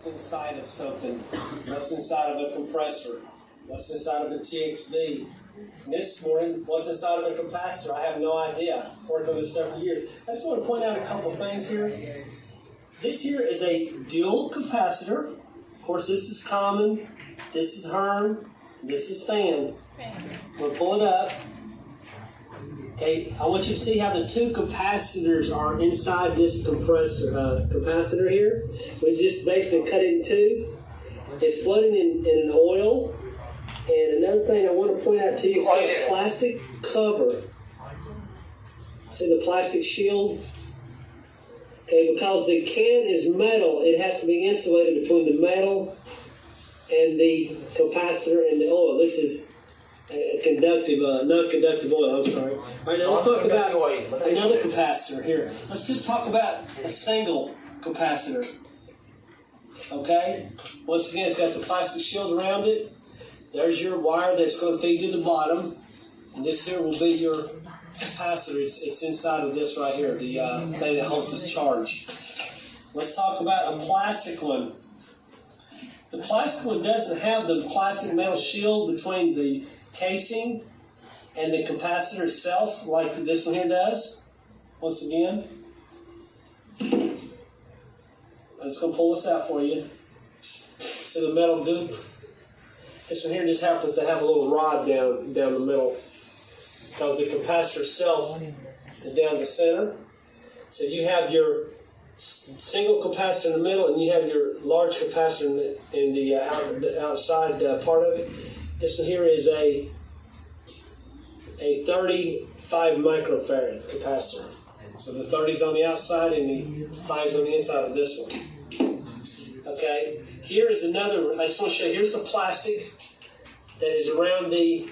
inside of something, what's inside of a compressor, what's inside of a TXV. This morning, what's inside of a capacitor, I have no idea. I've worked on this stuff for years. I just want to point out a couple things here. This here is a dual capacitor. Of course, this is common, this is Herm, this is fan. We'll pull it up. Okay, I want you to see how the two capacitors are inside this capacitor here. We just basically cut it in two. It's floating in an oil. And another thing I want to point out to you is the plastic cover. See the plastic shield? Okay, because the can is metal, it has to be insulated between the metal and the capacitor and the oil. This is conductive, not conductive oil, I'm sorry. All right, now let's talk about another capacitor here. Let's just talk about a single capacitor. Okay? Once again, it's got the plastic shield around it. There's your wire that's going to feed to the bottom. And this here will be your capacitor. It's inside of this right here, the thing that holds this charge. Let's talk about a plastic one. The plastic one doesn't have the plastic metal shield between the casing and the capacitor itself like this one here does. Once again, I'm just going to pull this out for you. See the metal dupe? This one here just happens to have a little rod down the middle because the capacitor itself is down the center. So you have your single capacitor in the middle and you have your large capacitor in the outside part of it. This one here is a 35 microfarad capacitor. So the 30 is on the outside and the 5 is on the inside of this one. Okay, here is another, I just want to show you, here's the plastic that is around the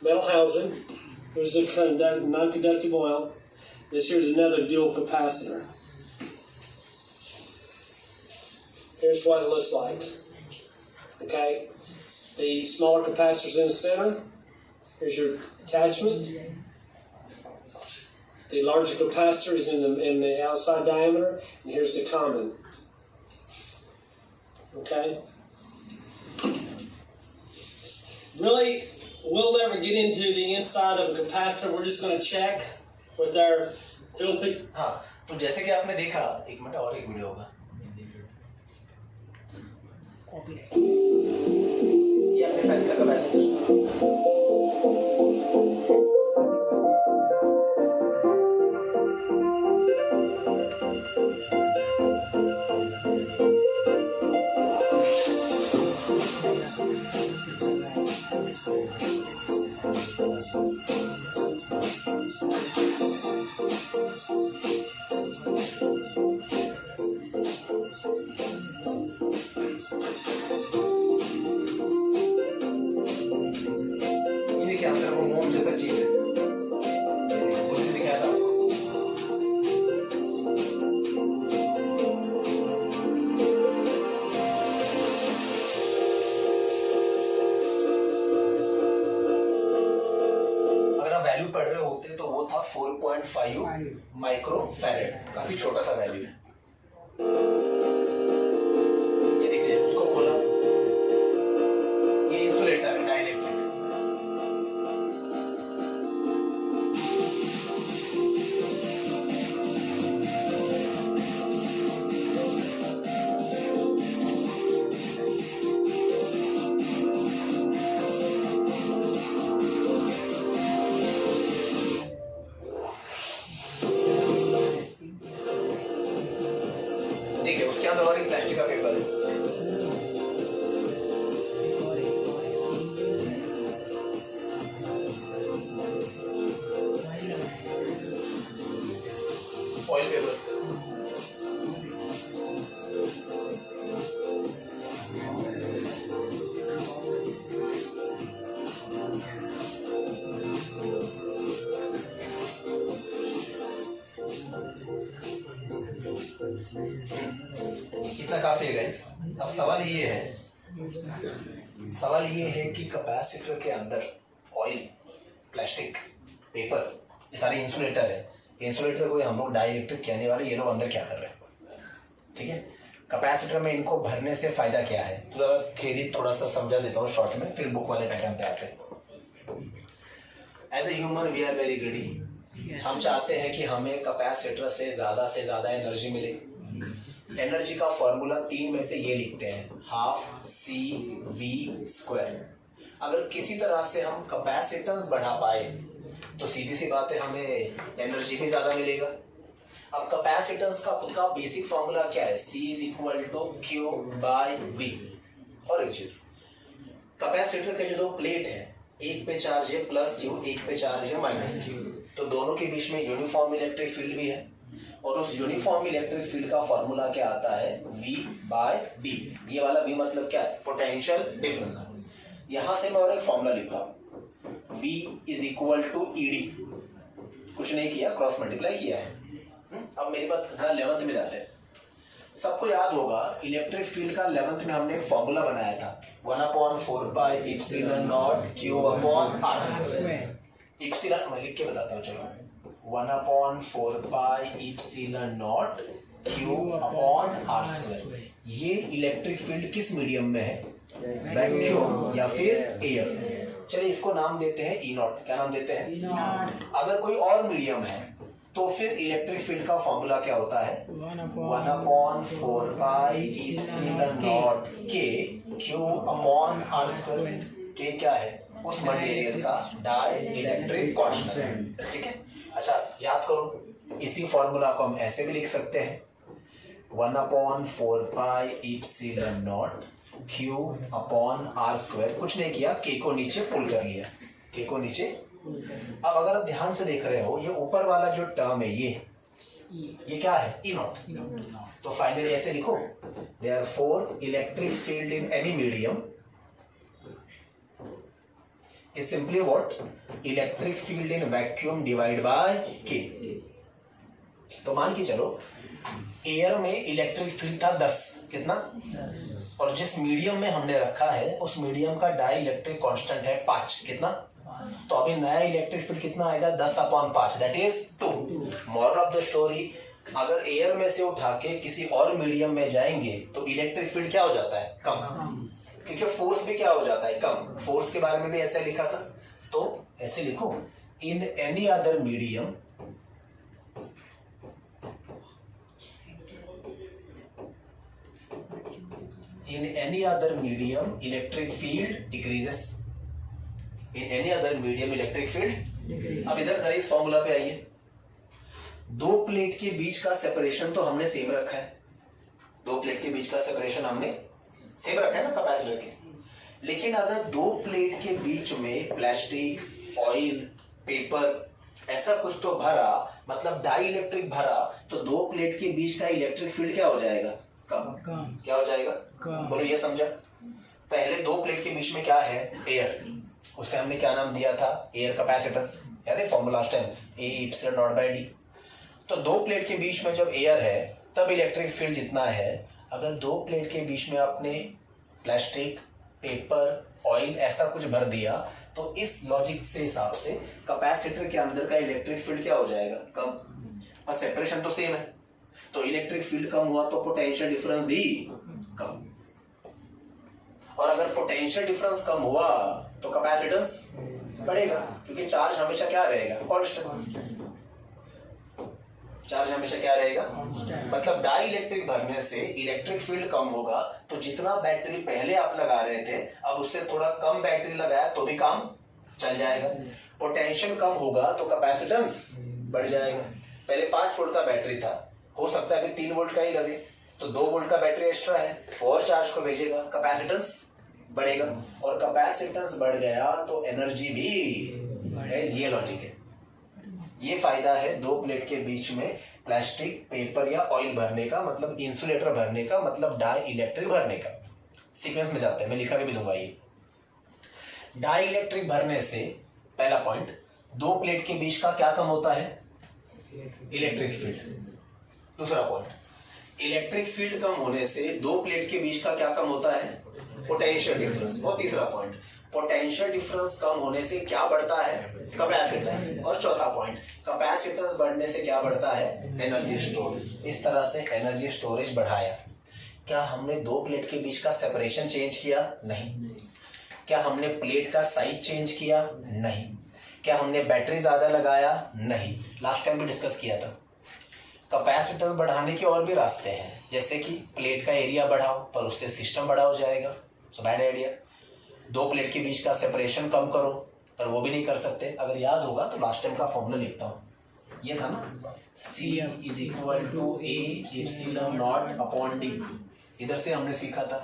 metal housing. Here's the non-conductive oil. This here is another dual capacitor. Here's what it looks like. Okay, the smaller capacitor's in the center. Here's your attachment. The larger capacitor is in the outside diameter, and here's the common. Okay. Really, we'll never get into the inside of a capacitor. We're just going to check with our field pick. हाँ, तो जैसे कि आपने देखा, एक minute और एक video होगा. ये आपने फैन का कैपेसिटर. पढ़ रहे होते तो वो था 4.5 माइक्रो फैरेड. काफी छोटा सा वैल्यू है. ये देखिए, उसको खोला, ये इंसुलेटर है डाइलेक्ट्रिक. देखिए, उसके अंदर और एक प्लास्टिक का पेपर है. Oil paper. इतना काफी है गाइस. अब सवाल ये है कि कैपेसिटर के अंदर ऑयल, प्लास्टिक, पेपर, ये सारे इंसुलेटर है. इंसुलेटर को हम लोग डाइलेक्ट्रिक कहने वाले, ये लोग अंदर क्या कर रहे हैं? ठीक है, कैपेसिटर में इनको भरने से फायदा क्या है? तो थ्योरी थोड़ा सा समझा देता हूँ शॉर्ट में, फिर बुक वाले पैटर्न पे आते हैं। As a human we are very greedy. हम चाहते हैं कि हमें कैपेसिटर से ज्यादा एनर्जी मिले। एनर्जी का फॉर्मूला 3 में से ये लिखते हैं, हाफ सी वी स्क्वायर। अगर किसी तरह से हम कैपेसिटेंस बढ़ा पाए तो सीधी सी बात है हमें एनर्जी भी ज्यादा मिलेगा। अब कैपेसिटेंस का खुद का बेसिक फॉर्मूला क्या है? C is equal to Q by V. और एक चीज, कैपेसिटर के जो दो प्लेट है, एक पे चार्ज है प्लस क्यू, एक पे चार्ज है माइनस क्यू, तो दोनों के बीच में यूनिफॉर्म इलेक्ट्रिक फील्ड भी है। और उस यूनिफॉर्म इलेक्ट्रिक फील्ड का फॉर्मूला क्या आता है? V by D. ये वाला V मतलब क्या है? Potential difference. यहां से मैं और एक फॉर्मूला लिखता हूं, V is equal to E D. कुछ नहीं किया, क्रॉस मल्टीप्लाई किया है। अब मेरी बात 11th में जाते हैं। सबको याद होगा इलेक्ट्रिक फील्ड का 11th में हमने एक फॉर्मूला बनाया था, 1/4 pi epsilon naught Q upon R square. Epsilon मैं लिख के बताता हूँ, चलो 1/4 pi epsilon naught Q upon R square. ये इलेक्ट्रिक फील्ड किस मीडियम में है? वैक्यूम या फिर एयर। चलिए इसको नाम देते हैं ई नॉट। क्या नाम देते हैं? अगर कोई और मीडियम है तो फिर इलेक्ट्रिक फील्ड का फॉर्मूला क्या होता है? 1/4 पाई इप्सिलॉन नॉट के क्यू अपॉन आर स्क्वायर। के क्या है? उस मटेरियल का डाई इलेक्ट्रिक कांस्टेंट। ठीक है, अच्छा याद करो, इसी फॉर्मूला को हम ऐसे भी लिख सकते हैं, 1/4 pi epsilon naught Q upon R square. कुछ नहीं किया, के को नीचे पुल कर लिया, के को नीचे। अब अगर आप ध्यान से देख रहे हो, ये ऊपर वाला जो टर्म है ये क्या है? ई नॉट। तो फाइनली ऐसे लिखो, therefore electric field in any medium is simply what? Electric field in vacuum divide by के। तो मान के चलो एयर में इलेक्ट्रिक फील्ड था 10, कितना? और जिस मीडियम में हमने रखा है उस मीडियम का डाई इलेक्ट्रिक कांस्टेंट है 5, कितना? तो अभी नया इलेक्ट्रिक फील्ड कितना आएगा? 10/5, that is 2। Moral of the story, अगर एयर में से उठा के किसी और मीडियम में जाएंगे तो इलेक्ट्रिक फील्ड क्या हो जाता है? कम। क्योंकि फोर्स भी क्या हो जाता है? कम। फोर्स के बारे में भी ऐसे लिखा था, तो ऐसे लिखो, in any other medium electric field decreases. In any other medium electric field. अब इधर जरा इस फॉर्मूला पे आइए, दो प्लेट के बीच का सेपरेशन तो हमने सेम रखा है, दो प्लेट के बीच का सेपरेशन हमने सेम रखा है ना कैपेसिटर के। लेकिन अगर दो प्लेट के बीच में प्लास्टिक, ऑयल, पेपर ऐसा कुछ तो भरा, मतलब डाई इलेक्ट्रिक भरा, तो दो प्लेट के बीच का इलेक्ट्रिक फील्ड क्या हो जाएगा? कम। क्या हो जाएगा? बोलो, ये समझा? पहले दो प्लेट के बीच में क्या है? एयर। उसे हमने क्या नाम दिया था? Air capacitance. याद है formula last time? A epsilon naught by D. तो दो प्लेट के बीच में जब एयर है तब इलेक्ट्रिक फील्ड जितना है, अगर दो प्लेट के बीच में आपने प्लास्टिक, पेपर, ऑयल ऐसा कुछ भर दिया, तो इस लॉजिक से हिसाब से कैपेसिटर के अंदर का इलेक्ट्रिक फील्ड क्या हो जाएगा? कम। और सेपरेशन तो सेम है, तो इलेक्ट्रिक फील्ड कम हुआ तो पोटेंशियल डिफरेंस भी कम। और अगर पोटेंशियल डिफरेंस कम हुआ तो कैपेसिटेंस बढ़ेगा, क्योंकि चार्ज हमेशा क्या रहेगा? कांस्टेंट। चार्ज हमेशा क्या रहेगा? मतलब डाई इलेक्ट्रिक भरने से इलेक्ट्रिक फील्ड कम होगा, तो जितना बैटरी पहले आप लगा रहे थे अब उससे थोड़ा कम बैटरी लगाया तो भी काम चल जाएगा। पोटेंशियल कम होगा तो कैपेसिटेंस बढ़ जाएगा। पहले 5 वोल्ट का बैटरी था, हो सकता है अभी 3 वोल्ट का ही लगे, तो 2 वोल्ट का बैटरी एक्स्ट्रा है, और चार्ज को भेजेगा, कैपेसिटेंस बढ़ेगा। और कैपेसिटेंस बढ़ गया तो एनर्जी भी, ये लॉजिक है। ये फायदा है दो प्लेट के बीच में प्लास्टिक, पेपर या ऑयल भरने का, मतलब इंसुलेटर भरने का, मतलब डाई इलेक्ट्रिक भरने का। सीक्वेंस में जाते हैं, मैं लिखा के भी दूंगा। ये डाई इलेक्ट्रिक भरने से पहला पॉइंट, दो प्लेट के बीच का क्या कम होता है? Electric field. दूसरा पॉइंट, इलेक्ट्रिक फील्ड कम होने से दो प्लेट के बीच का क्या कम होता है? Potential difference. और तीसरा पॉइंट, पोटेंशियल डिफरेंस कम होने से क्या बढ़ता है? कैपेसिटेंस। और चौथा पॉइंट, कैपेसिटेंस बढ़ने से क्या बढ़ता है? Energy store. इस तरह से एनर्जी स्टोरेज बढ़ाया। क्या हमने दो प्लेट के बीच का सेपरेशन चेंज किया? नहीं। क्या हमने प्लेट का साइज चेंज किया? नहीं। क्या हमने बैटरी ज्यादा लगाया? नहीं। लास्ट टाइम भी डिस्कस किया था। कैपेसिटेंस बढ़ाने के और भी रास्ते हैं, जैसे कि प्लेट का एरिया बढ़ाओ पर उससे सिस्टम बड़ा हो जाएगा, सो बैड आइडिया। दो प्लेट के बीच का सेपरेशन कम करो, पर वो भी नहीं कर सकते। अगर याद होगा तो लास्ट टाइम का फॉर्मूला लिखता हूँ, ये था ना, C is equal to A epsilon naught upon D। इधर से हमने सीखा था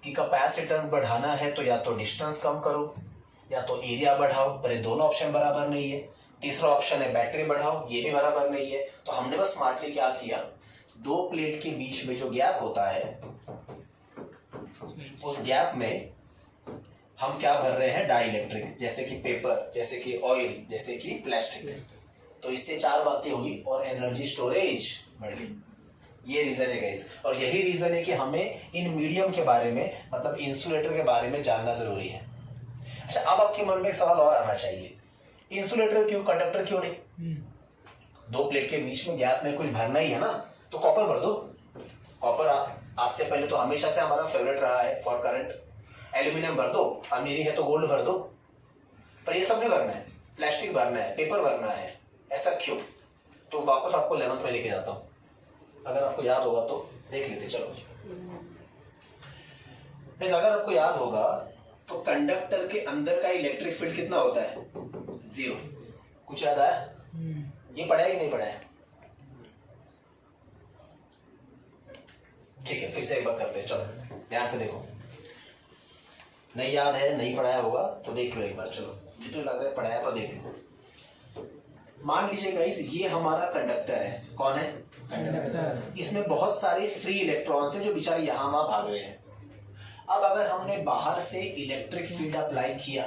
कि कैपेसिटेंस बढ़ाना है तो या तो डिस्टेंस कम करो या तो एरिया बढ़ाओ, पर ये दोनों ऑप्शन बराबर नहीं है। तीसरा ऑप्शन है बैटरी बढ़ाओ, ये भी बराबर नहीं है। तो हमने बस स्मार्टली क्या किया, दो प्लेट के बीच में जो गैप होता है उस गैप में हम क्या भर रहे हैं, डाई इलेक्ट्रिक, जैसे कि पेपर, जैसे कि ऑयल, जैसे कि प्लास्टिक। तो इससे चार बातें हुई और एनर्जी स्टोरेज बढ़ गई। ये रीजन है गाइस, और यही रीजन है कि हमें इन मीडियम के बारे में, मतलब इंसुलेटर के बारे में जानना जरूरी है। अच्छा, अब आपके मन में एक सवाल और आना चाहिए, इंसुलेटर क्यों, कंडक्टर क्यों नहीं? दो प्लेट के बीच में गैप में कुछ भरना ही है ना, तो कॉपर भर दो। कॉपर आज से पहले तो हमेशा से हमारा फेवरेट रहा है फॉर करंट। एल्यूमिनियम भर दो, अमीरी है तो गोल्ड भर दो, पर ये सब नहीं भरना है। प्लास्टिक भरना है, पेपर भरना है, ऐसा क्यों? तो वापस आपको 11th में लेके जाता हूं, अगर आपको याद होगा तो देख लेते। चलो, अगर आपको याद होगा तो कंडक्टर के अंदर का इलेक्ट्रिक फील्ड कितना होता है? 0। कुछ याद आया? ये पढ़ा है कि नहीं पढ़ा है? ठीक है, फिर से एक बार करते हैं। चलो ध्यान से देखो, नहीं याद है, नहीं पढ़ाया होगा तो देख लो एक बार। चलो, तो लग रहा है पढ़ाया पर देख लो। मान लीजिए गाइस, ये हमारा कंडक्टर है। कौन है? कंडक्टर। इसमें बहुत सारे फ्री इलेक्ट्रॉन्स हैं जो बेचारे यहां वहां भाग रहे हैं। अब अगर हमने बाहर से इलेक्ट्रिक फील्ड अप्लाई किया,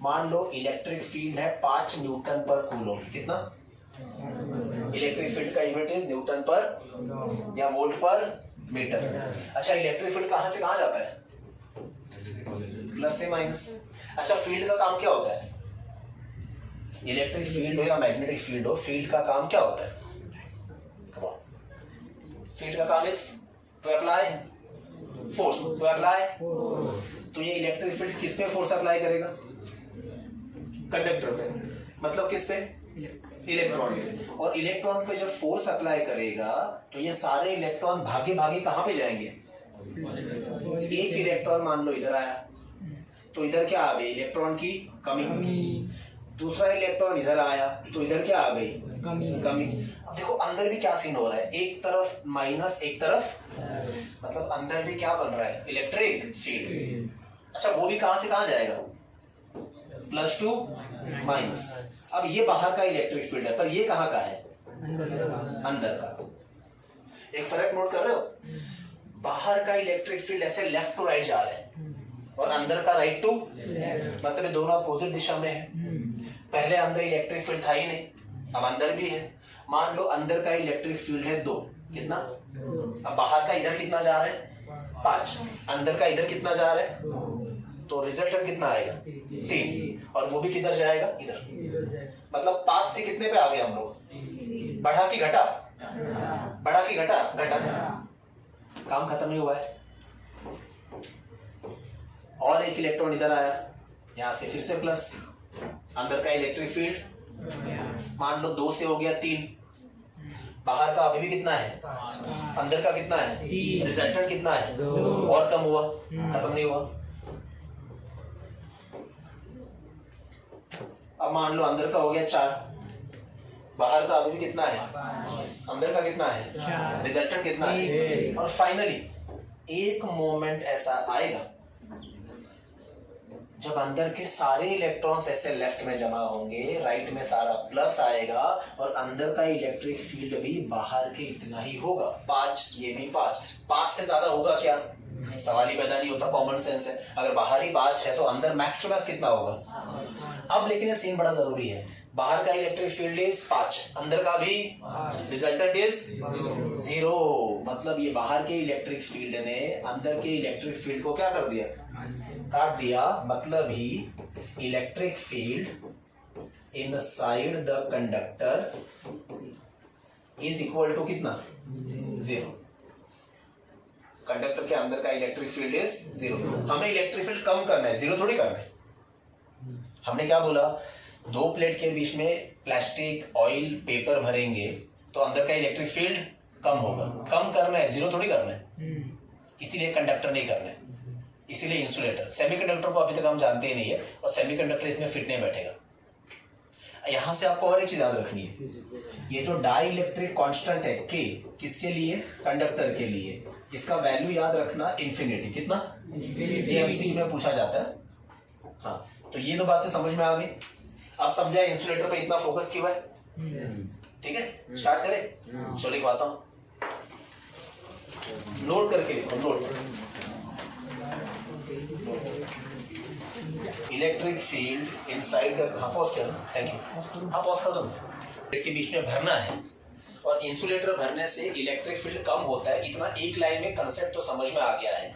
मान लो इलेक्ट्रिक फील्ड है 5 न्यूटन पर कूलम। कितना? इलेक्ट्रिक फील्ड का यूनिट इज न्यूटन पर या वोल्ट पर मीटर। अच्छा, इलेक्ट्रिक फील्ड कहां से कहां जाता है? प्लस से माइनस। अच्छा, फील्ड का काम क्या होता है? इलेक्ट्रिक फील्ड हो या मैग्नेटिक फील्ड हो, फील्ड का काम क्या होता है? फील्ड का काम is to apply force, to apply. तो ये इलेक्ट्रिक फील्ड किस पे फोर्स अप्लाई करेगा? कंडक्टर पे। मतलब किस पे? इलेक्ट्रॉन पे। और इलेक्ट्रॉन पे जब फोर्स अप्लाई करेगा तो ये सारे इलेक्ट्रॉन भागे भागे कहां पे जाएंगे? एक इलेक्ट्रॉन मान लो इधर आया तो इधर क्या आ गई? इलेक्ट्रॉन की कमी। दूसरा इलेक्ट्रॉन इधर आया तो इधर क्या आ गई? कमी। अब देखो अंदर भी क्या सीन हो रहा है, एक तरफ माइनस एक तरफ, मतलब अंदर भी क्या बन रहा है? Electric field. अच्छा, वो भी कहां से कहां जाएगा? Plus two minus. अब ये बाहर का इलेक्ट्रिक फील्ड है, पर ये कहां का है? अंदर का। एक फर्क नोट कर रहे हो? बाहर का इलेक्ट्रिक फील्ड ऐसे लेफ्ट टू राइट जा रहे हैं और अंदर का राइट टू, मतलब ये दोनों अपोजिट दिशा में है। पहले अंदर इलेक्ट्रिक फील्ड था ही नहीं, अब अंदर भी है। मान लो अंदर का इलेक्ट्रिक फील्ड है 2, कितना? अब बाहर का इधर कितना जा रहा है? 5। अंदर का इधर कितना जा रहा है? तो रिजल्टेंट कितना आएगा? 3। और वो भी किधर जाएगा? इधर। मतलब 5 से कितने पे आ गए हम लोग? बढ़ा कि घटा? बढ़ा कि घटा? घटा। काम खत्म नहीं हुआ है। और एक इलेक्ट्रॉन इधर आया, यहां से फिर से प्लस। अंदर का इलेक्ट्रिक फील्ड मान लो 2 से हो गया 3। बाहर का अभी भी कितना है? अंदर का कितना है? रिजल्टेंट कितना है? 2। और कम हुआ? खत्म नहीं हुआ। अब मान लो अंदर का हो गया 4, बाहर का अभी भी कितना है? अंदर का कितना है? रिजल्टेंट कितना है? और फाइनली एक मोमेंट ऐसा आएगा जब अंदर के सारे इलेक्ट्रॉन्स ऐसे लेफ्ट में जमा होंगे, राइट में सारा प्लस आएगा और अंदर का इलेक्ट्रिक फील्ड भी बाहर के इतना ही होगा, 5, ये भी 5 से ज्यादा होगा क्या? सवाल ही पैदा नहीं होता, कॉमन सेंस है। अगर बाहर ही 5 है तो अंदर मैक्स टू मैक्स कितना होगा? अब लेकिन ये सीन बड़ा जरूरी है, बाहर का इलेक्ट्रिक फील्ड इज 5, अंदर का भी, रिजल्टेंट इज 0। मतलब ये बाहर के इलेक्ट्रिक फील्ड ने अंदर के इलेक्ट्रिक फील्ड को क्या कर दिया? काट दिया। मतलब ही electric field inside the conductor is equal to कितना? 0। कंडक्टर के अंदर का इलेक्ट्रिक फील्ड इज 0। हमें इलेक्ट्रिक फील्ड कम करना है, 0 थोड़ी करना है। हमने क्या बोला, दो प्लेट के बीच में प्लास्टिक, ऑयल, पेपर भरेंगे तो अंदर का इलेक्ट्रिक फील्ड कम होगा। कम करना है, 0 थोड़ी करना है। इसीलिए कंडक्टर नहीं करना है, इसीलिए इंसुलेटर। सेमीकंडक्टर को अभी तक हम जानते ही नहीं है और सेमीकंडक्टर इसमें फिट नहीं बैठेगा। यहां से आपको और एक चीज याद रखनी है, ये जो डाई इलेक्ट्रिक कांस्टेंट है के, किसके लिए, कंडक्टर के लिए, इसका वैल्यू याद रखना इन्फिनिटी। कितना, ये एमसीक्यू में पूछा जाता है। हाँ, तो ये दो बातें समझ में आ गई। आप समझा इंसुलेटर पे इतना फोकस क्यों है? ठीक है, स्टार्ट करें। चलो लिखवाता हूं, नोट करके लिखो, note. Electric field inside the, हाँ पॉज कर, थैंक यू, हाँ पॉज कर दो। प्लेट के बीच में भरना है और इंसुलेटर भरने से इलेक्ट्रिक फील्ड कम होता है, इतना एक लाइन में कंसेप्ट तो समझ में आ गया है।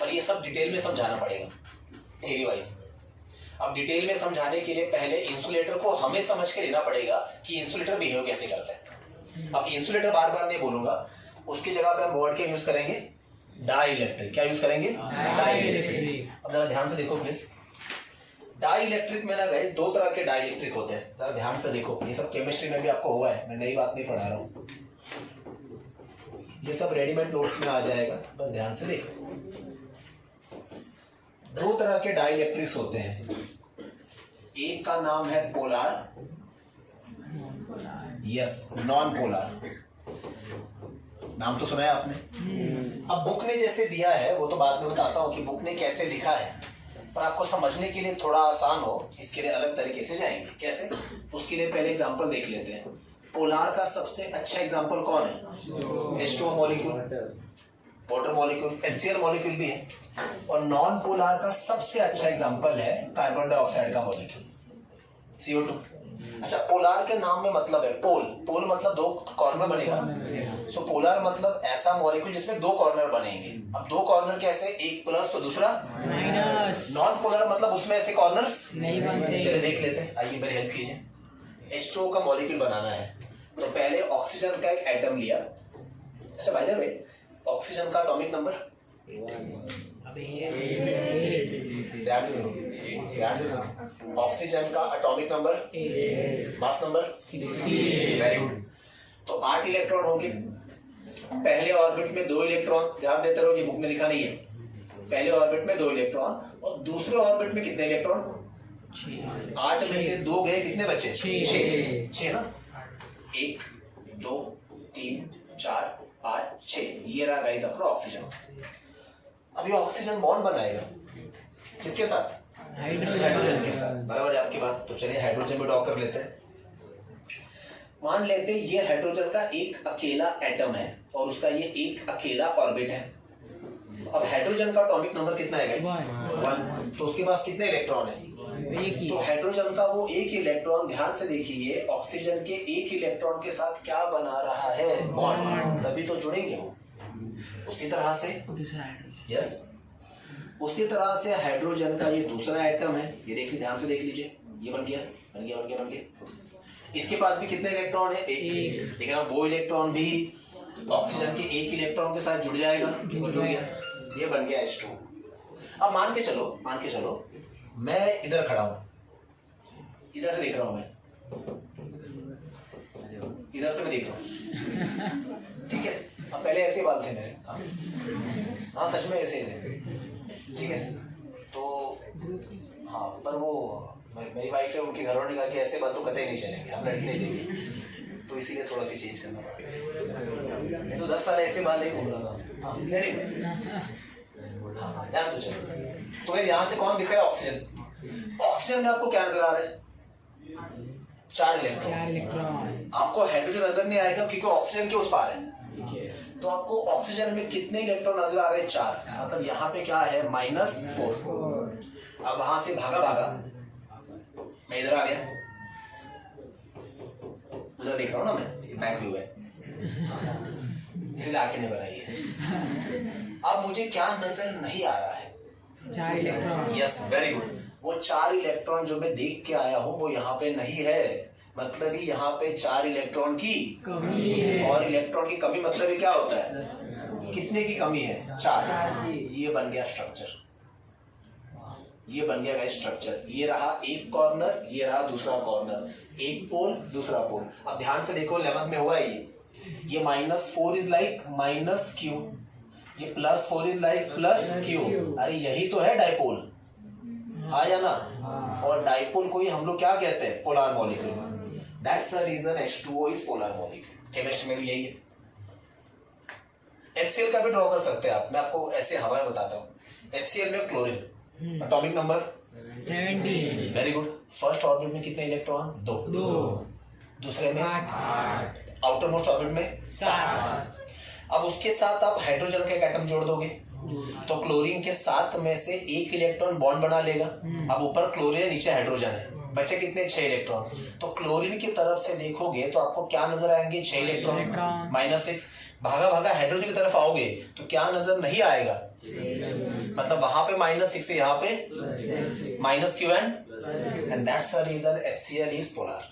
और ये सब डिटेल में समझाना पड़ेगा थ्योरी वाइज। अब डिटेल में समझाने के लिए पहले इंसुलेटर को हमें समझ के लेना पड़ेगा कि इंसुलेटर बिहेव कैसे करता है। अब इंसुलेटर बार बार नहीं बोलूंगा, उसकी जगह पे हम वर्ड क्या यूज करेंगे, डाई इलेक्ट्रिक। क्या यूज करेंगे, डाई इलेक्ट्रिक। अब जरा ध्यान से देखो प्लीज, डाई इलेक्ट्रिक में ना गाइस दो तरह के डाई इलेक्ट्रिक होते हैं। जरा ध्यान से देखो, ये सब केमिस्ट्री में भी आपको हुआ है, मैं नई बात नहीं पढ़ा रहा हूँ, ये सब रेडीमेड नोट्स में आ जाएगा, बस ध्यान से देखो। दो तरह के डाई इलेक्ट्रिक्स होते हैं, एक का नाम है पोलार, यस, नॉन पोलार। नाम तो सुना है आपने। अब बुक ने जैसे दिया है वो तो बाद में बताता हूं कि बुक ने कैसे लिखा है, पर आपको समझने के लिए थोड़ा आसान हो इसके लिए अलग तरीके से जाएंगे। कैसे, उसके लिए पहले एग्जांपल देख लेते हैं। पोलार का सबसे अच्छा एग्जांपल कौन है, H2O molecule, water molecule, HCl molecule भी है। और नॉन पोलार का सबसे अच्छा एग्जांपल है कार्बन डाइऑक्साइड का मॉलिक्यूल, CO2। अच्छा, पोलार के नाम में मतलब है पोल, पोल मतलब दो कॉर्नर बनेगा। सो पोलार मतलब ऐसा मॉलिक्यूल जिसमें दो कॉर्नर बनेंगे। अब दो कॉर्नर कैसे, एक प्लस तो दूसरा माइनस। नॉन पोलार मतलब उसमें ऐसे कॉर्नर्स नहीं बनते। चलिए देख लेते हैं, आइए मेरी हेल्प कीजिए। H2O का मॉलिक्यूल बनाना है तो पहले ऑक्सीजन का एक एटम लिया। अच्छा बाय द वे, ऑक्सीजन का एटॉमिक नंबर ध्यान से सुनो, ध्यान से सुनो। ऑक्सीजन का atomic number, mass number, very good. तो 8 इलेक्ट्रॉन होंगे। पहले ऑर्बिट में 2 इलेक्ट्रॉन, ध्यान देते रहो, ये बुक में लिखा नहीं है। पहले ऑर्बिट में 2 इलेक्ट्रॉन और दूसरे ऑर्बिट में कितने इलेक्ट्रॉन, 8 में से 2 गए, कितने बचे, 6 ना। 1 2 3 4 5 6, ये रहा गाइस अपना ऑक्सीजन। अब ये ऑक्सीजन बॉन्ड बनाएगा किसके साथ, हाइड्रोजन के साथ। बराबर है आपकी बात। तो चलिए हाइड्रोजन भी ड्रॉ कर लेते हैं। मान लेते हैं ये हाइड्रोजन का एक अकेला एटम है और उसका ये एक अकेला ऑर्बिट है। अब हाइड्रोजन का एटॉमिक नंबर कितना है गाइस, 1। तो उसके पास कितने इलेक्ट्रॉन है, तो हाइड्रोजन का वो एक इलेक्ट्रॉन, ध्यान से देखिए, ऑक्सीजन के एक इलेक्ट्रॉन के साथ क्या बना रहा है, बॉन्ड, तभी तो जुड़ेंगे वो। उसी तरह से यस, उसी तरह से हाइड्रोजन का ये दूसरा एटम है, ये देख लीजिए, ध्यान से देख लीजिए, ये बन गया बन गया बन गया बन गया। इसके पास भी कितने इलेक्ट्रॉन है, एक। लेकिन अब वो इलेक्ट्रॉन भी ऑक्सीजन के एक इलेक्ट्रॉन के साथ जुड़ जाएगा, जुड़ गया, ये बन गया H2। अब मान के चलो मैं इधर खड़ा हूं, इधर से देख रहा हूं, मैं इधर से मैं देख रहा हूं, ठीक है। अब पहले ऐसे बाल थे मेरे, हाँ सच में ऐसे ही थे, ठीक है। तो हाँ, पर वो मेरी वाइफ है, उनके घर वालों ने कहा कि ऐसे बात तो कतई नहीं चलेंगे, हम लड़की नहीं देंगे, तो इसीलिए थोड़ा फिर चेंज करना पड़ेगा। नहीं तो 10 साल ऐसे बाल नहीं घूम रहा था। हाँ ध्यान तो चलो। तो यहाँ से कौन दिख रहा है, ऑक्सीजन। ऑक्सीजन में आपको क्या नजर आ रहा है, 4 इलेक्ट्रॉन। आपको हाइड्रोजन नजर नहीं आएगा क्योंकि ऑक्सीजन के उस पार है। तो आपको ऑक्सीजन में कितने इलेक्ट्रॉन नजर आ रहे हैं, 4। मतलब यहाँ पे क्या है, -4। अब वहां से भागा मैं इधर आ गया, उधर देख रहा हूँ ना मैं, बैक व्यू है, इसलिए आंखें नहीं बनाई है। अब मुझे क्या नजर नहीं आ रहा है, 4 इलेक्ट्रॉन। Yes very good. वो 4 इलेक्ट्रॉन जो मैं देख के आया हूँ वो यहाँ पे नहीं है, मतलब ही यहाँ पे 4 इलेक्ट्रॉन की कमी है। और इलेक्ट्रॉन की कमी मतलब क्या होता है, कितने की कमी है? 4। ये बन गया स्ट्रक्चर, ये बन गया गाइस स्ट्रक्चर। ये रहा एक कॉर्नर, ये रहा दूसरा कॉर्नर, एक पोल दूसरा पोल। अब ध्यान से देखो 11th में हुआ है ये -4 इज लाइक -q, ये +4 इज लाइक +q। अरे यही तो है डाइपोल, हाँ या ना? और डाइपोल को ही हम लोग क्या कहते हैं? Polar molecule. That's the reason H2O is polar molecule. Chemistry में भी यही है। HCl का भी ड्रॉ कर सकते हैं आप, मैं आपको ऐसे हवा में बताता हूँ। HCl में chlorine, atomic number 17। Very good. First orbit में कितने इलेक्ट्रॉन? 2। दूसरे में 8। आउटर मोस्ट ऑर्बिट में 7। अब उसके साथ आप हाइड्रोजन का एक एटम जोड़ दोगे तो क्लोरीन के साथ में से एक इलेक्ट्रॉन बॉन्ड बना लेगा। अब ऊपर क्लोरीन है, नीचे हाइड्रोजन है, बचे कितने? 6 इलेक्ट्रॉन। तो क्लोरीन की तरफ से देखोगे तो आपको क्या नजर आएंगे? 6 इलेक्ट्रॉन, -6। भागा भागा हाइड्रोजन की तरफ आओगे तो क्या नजर नहीं आएगा? मतलब वहां पे -6 है, यहाँ पे -q and that's the reason HCl is polar,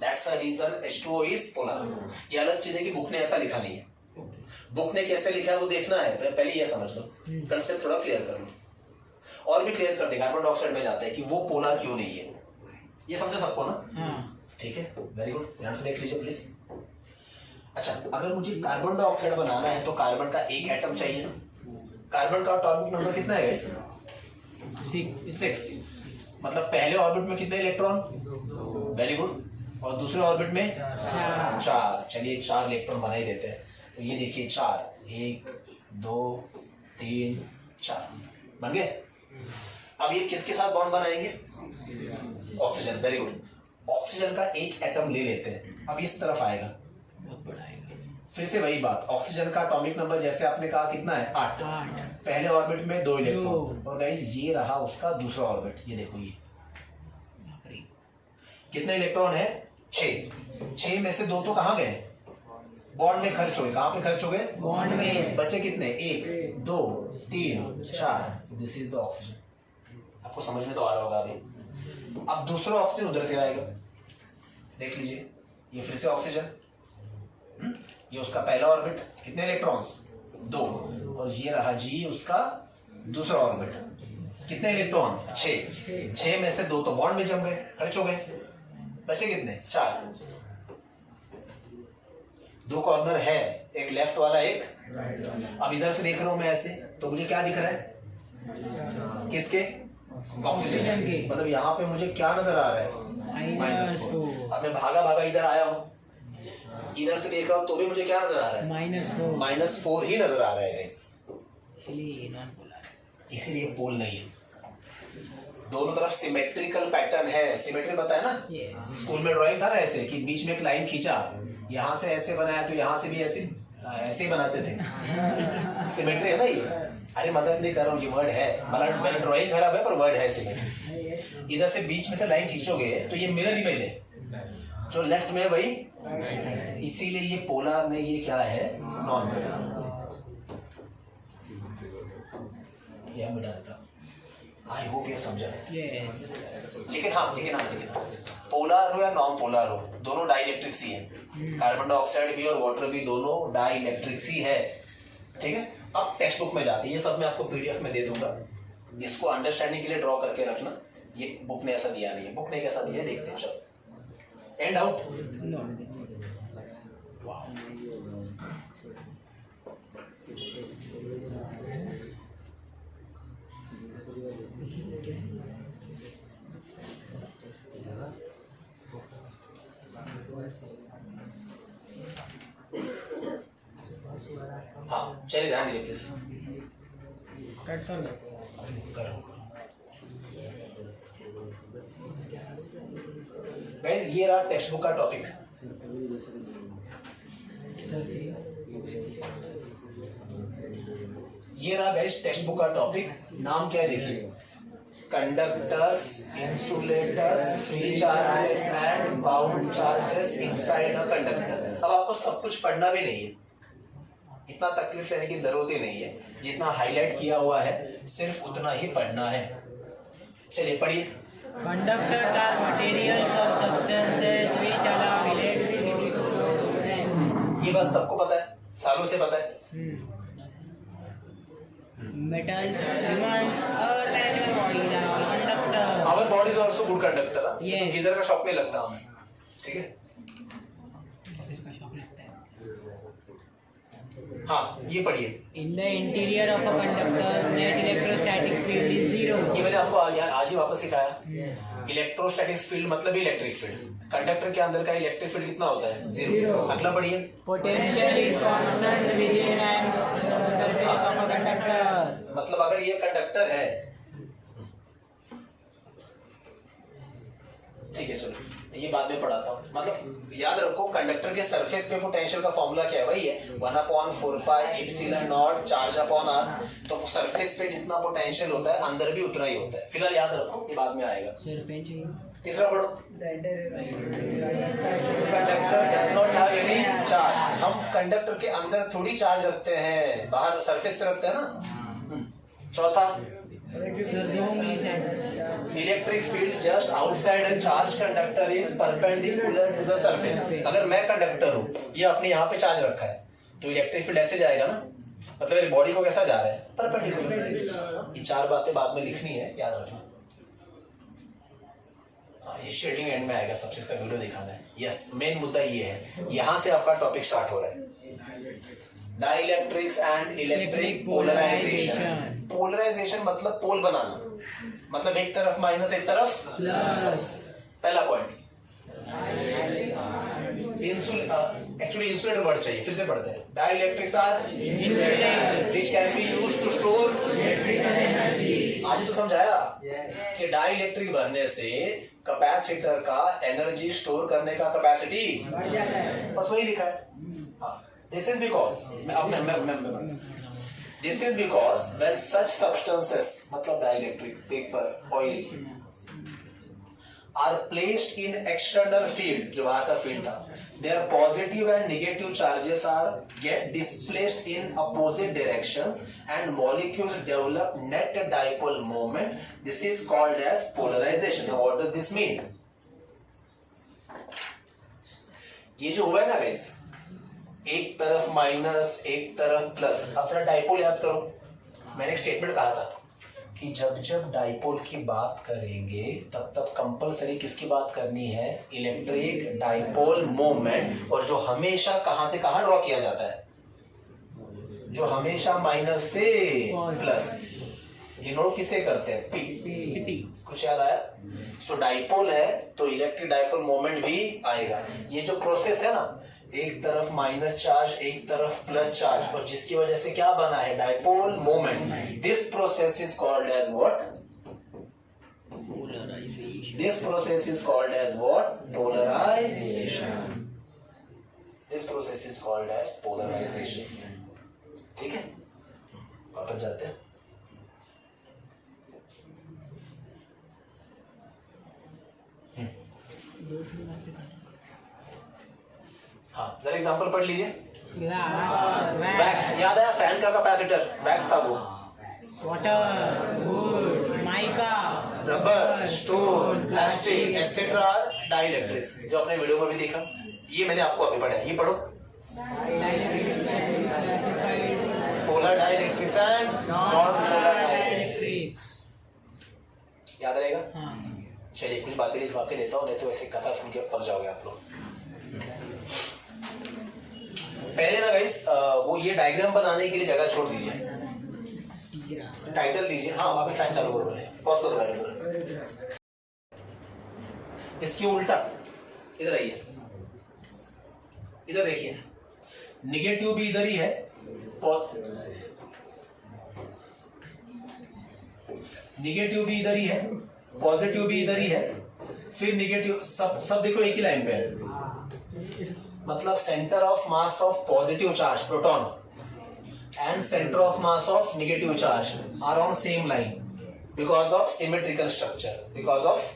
that's the reason H2O is polar. ये अलग चीज है कि बुक ने ऐसा लिखा नहीं है। बुक ने कैसे लिखा है वो देखना है, पहले ये समझ लो, कंसेप्ट थोड़ा क्लियर कर लो। और भी क्लियर कर दे, कार्बन डाइऑक्साइड में जाता है कि वो पोलर क्यों नहीं है, ये समझे सबको ना? ठीक है, वेरी गुड, ध्यान से देख लीजिए प्लीज। अच्छा, अगर मुझे कार्बन डाइऑक्साइड बनाना है तो कार्बन का एक एटम चाहिए ना। कार्बन का एटॉमिक नंबर कितना है? 6। मतलब पहले ऑर्बिट में कितने इलेक्ट्रॉन? Very good. और दूसरे ऑर्बिट में 4। चलिए 4 इलेक्ट्रॉन बना ही देते हैं। तो ये देखिए 4, 1 2 3 4 बन गए। अब ये किसके साथ बॉन्ड बनाएंगे? Oxygen, very good. ऑक्सीजन का एक एटम ले लेते हैं, अब इस तरफ आएगा, फिर से वही बात, ऑक्सीजन का एटॉमिक नंबर जैसे आपने कहा कितना है? 8। पहले ऑर्बिट में 2 इलेक्ट्रॉन, और गाइस ये रहा उसका दूसरा ऑर्बिट, ये देखो ये कितने इलेक्ट्रॉन है? 6। 6 में से 2 तो कहाँ गए? बॉन्ड में खर्च हो गए। कहाँ पे खर्च हो गए? बॉन्ड में। बचे कितने? 1 2 3 4। This is the oxygen. आपको समझ में तो आ रहा होगा अभी। अब दूसरा ऑक्सीजन उधर से आएगा, देख लीजिए, ये फिर से ऑक्सीजन, ये उसका पहला ऑर्बिट, कितने इलेक्ट्रॉन्स? 2। और ये रहा जी उसका दूसरा ऑर्बिट, कितने इलेक्ट्रॉन? 6। 6 में से 2 तो बॉन्ड में जम गए, खर्च हो गए, बचे कितने? 4। 2 कॉर्नर है, एक लेफ्ट वाला एक। अब इधर से देख रहा हूं मैं ऐसे, तो मुझे क्या दिख रहा है? किसके? ऑक्सीजन के। मतलब यहाँ पे मुझे क्या नजर आ रहा है? -4। अब मैं भागा भागा इधर आया हूं, इधर से देख रहा हूं तो भी मुझे क्या नजर आ रहा है? -4 ही नजर आ रहा है गाइस। इसलिए नॉन पोलर, इसीलिए पोल नहीं है। दोनों तरफ सिमेट्रिकल पैटर्न है। सिमेट्री बताया ना, स्कूल में ड्राइंग था ना ऐसे कि बीच में एक लाइन खींचा, यहाँ से ऐसे बनाया तो यहाँ से भी ऐसे ही बनाते थे। सिमेट्री है ना ये। अरे मजाक नहीं कर रहा हूँ, ये वर्ड है, मतलब मेरा ड्राइंग खराब है पर वर्ड है सिमेट्री। इधर से बीच में से लाइन खींचोगे तो ये मिरर इमेज है, जो लेफ्ट में है वही, इसीलिए ये पोलर में ये क्या है? Non polar. ये मिटा देता, आई होप ये समझा। लेकिन हाँ पोलर हो या नॉन पोलर हो, दोनों डाइलेक्ट्रिक्स ही है। कार्बन डाइऑक्साइड भी और वाटर भी दोनों डाइलेक्ट्रिक्स ही है। ठीक है, अब टेक्स्ट बुक में जाते हैं, ये सब मैं आपको पीडीएफ में दे दूंगा, इसको अंडरस्टैंडिंग के लिए ड्रॉ करके रखना। ये बुक ने ऐसा दिया नहीं है, बुक ने कैसा दिया है देखते हैं। चलो, एंड आउट। हाँ चलिए ध्यान दीजिए प्लीज। कट कर दो। करो गाइस, ये रहा टेक्स्ट बुक का टॉपिक। ये रहा गाइस टेक्स्ट बुक का टॉपिक। नाम क्या है देखिए, conductors, insulators, free charges and bound charges inside a conductor. अब आपको सब कुछ पढ़ना भी नहीं है, इतना तकलीफ लेने की जरूरत ही नहीं है, जितना हाईलाइट किया हुआ है सिर्फ उतना ही पढ़ना है। चलिए पढ़िए। कंडक्टर्स आर मटेरियल्स और substances which allow electricity to flow. ये बात सबको पता है, सालों से पता है। metals, humans, और natural bodies are all conductors. Our body is also good conductor. Yes. Geyser का शॉक नहीं लगता हमें, ठीक है। इसका शौक लगता है. हाँ ये पढ़िए, In the interior of a conductor, net electrostatic field is zero. ये मैंने आपको आज ही वापस सिखाया। इलेक्ट्रोस्टैटिक फील्ड मतलब इलेक्ट्रिक फील्ड। कंडक्टर के अंदर का इलेक्ट्रिक फील्ड कितना होता है? जीरो। अगला पढ़िए। Potential is constant within and surface of a conductor. मतलब अगर ये कंडक्टर है, ठीक है, चलो ये बाद में पढ़ाता हूँ। मतलब याद रखो कंडक्टर के सरफेस पे पोटेंशियल का फॉर्मूला क्या है? वही है 1/4πε0 चार्ज अपॉन आर। तो सरफेस पे जितना पोटेंशियल होता है अंदर भी उतना ही होता है। फिलहाल याद रखो, ये बाद में आएगा। तीसरा पढ़ो। Conductor does not have any charge. हम कंडक्टर के अंदर थोड़ी चार्ज रखते हैं, बाहर सरफेस पे रखते हैं ना। चौथा, electric field just outside and charge conductor is perpendicular to the surface. अगर मैं कंडक्टर हूँ, ये अपने यहाँ पे चार्ज रखा है, तो इलेक्ट्रिक फील्ड ऐसे जाएगा ना, मतलब मेरी बॉडी को कैसा जा रहा है? परपेंडिकुलर। ये चार बातें बाद में लिखनी है, याद रखना। ये शेडिंग एंड में आएगा, सबसे इसका वीडियो दिखाना है। यस, मेन मुद्दा ये है, यहाँ से आपका टॉपिक स्टार्ट हो रहा है। Dielectrics and electric polarization. Polarization मतलब पोल बनाना, मतलब एक तरफ माइनस एक तरफ प्लस। पहला पॉइंट, एक्चुअली इंसुलेटर वर्ड चाहिए, फिर से पढ़ते हैं। Dielectrics are insulator which can be used to store electrical energy. आज तो समझाया कि डाइलेक्ट्रिक भरने से कैपेसिटर का एनर्जी स्टोर करने का कैपेसिटी बढ़ जाता है, बस वही लिखा है। This is because this is because when such substances मतलब dielectric, paper, oil are placed in external field, जो बाहर का फील्ड था, their positive and negative charges are get displaced in opposite directions and molecules develop net dipole moment. This is called as polarization. Now what does this mean? ये जो हुआ है ना guys, एक तरफ माइनस एक तरफ प्लस। अब जरा डाइपोल याद करो। मैंने एक स्टेटमेंट कहा था कि जब जब डाइपोल की बात करेंगे तब तब कंपलसरी किसकी बात करनी है? Electric dipole moment. और जो हमेशा कहां से कहां ड्रॉ किया जाता है? जो हमेशा माइनस से प्लस। डिनोट किसे करते हैं? पी। कुछ याद आया? सो डाइपोल है तो इलेक्ट्रिक डाइपोल मोमेंट भी आएगा। ये जो प्रोसेस है ना, एक तरफ माइनस चार्ज एक तरफ प्लस चार्ज, और जिसकी वजह से क्या बना है? Dipole moment. This process is called as what? This process is called as what? Polarization. This process is called as polarization. ठीक है, वापस जाते हैं। हाँ, जरा एग्जांपल पढ़ लीजिए। वैक्स, याद आया? फैन का कैपेसिटर वैक्स था वो। Water, would, mica, rubber, stone, plastic etcetera dielectrics, जो आपने वीडियो में भी देखा। ये मैंने आपको अभी पढ़ा है, ये पढ़ो। Polar dielectrics and non polar dielectrics. याद रहेगा? चलिए कुछ बातें लिखवा के देता हूँ, नहीं तो ऐसे कथा सुन के पक जाओगे आप लोग। पहले ना गाइस, वो ये डायग्राम बनाने के लिए जगह छोड़ दीजिए, टाइटल दीजिए। हाँ, वहां पे फैन चालू करो, पॉज करो। इसके उल्टा इधर आइए, इधर देखिए, निगेटिव भी इधर ही है, निगेटिव भी इधर ही है, पॉजिटिव भी इधर ही है, फिर निगेटिव, सब देखो एक ही लाइन पे है। मतलब centre of mass of positive charge proton and centre of mass of negative charge are on same line because of symmetrical structure. Because of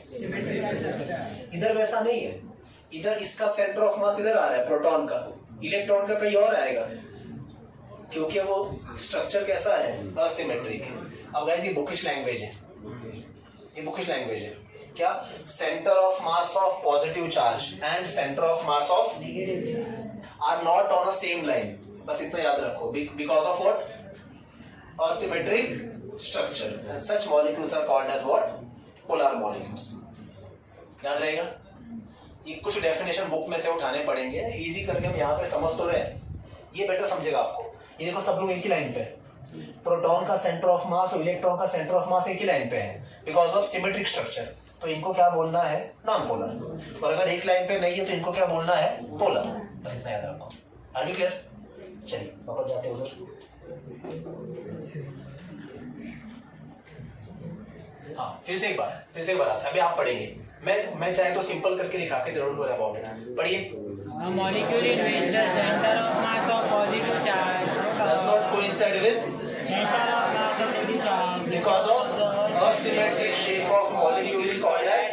इधर वैसा नहीं है, इधर इसका सेंटर ऑफ मास इधर आ रहा है प्रोटॉन का, इलेक्ट्रॉन का कहीं और आएगा, क्योंकि वो स्ट्रक्चर कैसा है? असिमेट्रिक है। अब गाइस ये बुकिश लैंग्वेज है, ये बुकिश लैंग्वेज है। क्या? Centre of mass of positive charge and centre of mass of negative are not on a same line. बस इतना याद रखो। Because of what? asymmetric structure and such molecules are called as what? Polar molecules. याद रहेगा? ये कुछ definition book में से उठाने पड़ेंगे, इजी करके हम यहाँ पे समझ तो रहे, ये बेटर समझेगा आपको। ये देखो सब लोग एक ही लाइन पे, प्रोटॉन का सेंटर ऑफ मास और इलेक्ट्रॉन का सेंटर ऑफ मास एक ही लाइन पे है बिकॉज ऑफ सिमेट्रिक स्ट्रक्चर। तो इनको क्या बोलना है? Non polar. और अगर एक लाइन पे नहीं है तो इनको क्या बोलना है? पोलर। बस इतना याद रखो। Are you clear? चलिए वापस जाते हैं उधर। हाँ फिर से एक बार आता है। अभी आप पढ़ेंगे, मैं चाहे तो सिंपल करके लिखा के डोंट वरी अबाउट इट। पढ़िए। A molecule in which the center of mass of positive charge does not coincide with center of mass of negative charge because of asymmetric shape of molecule is called as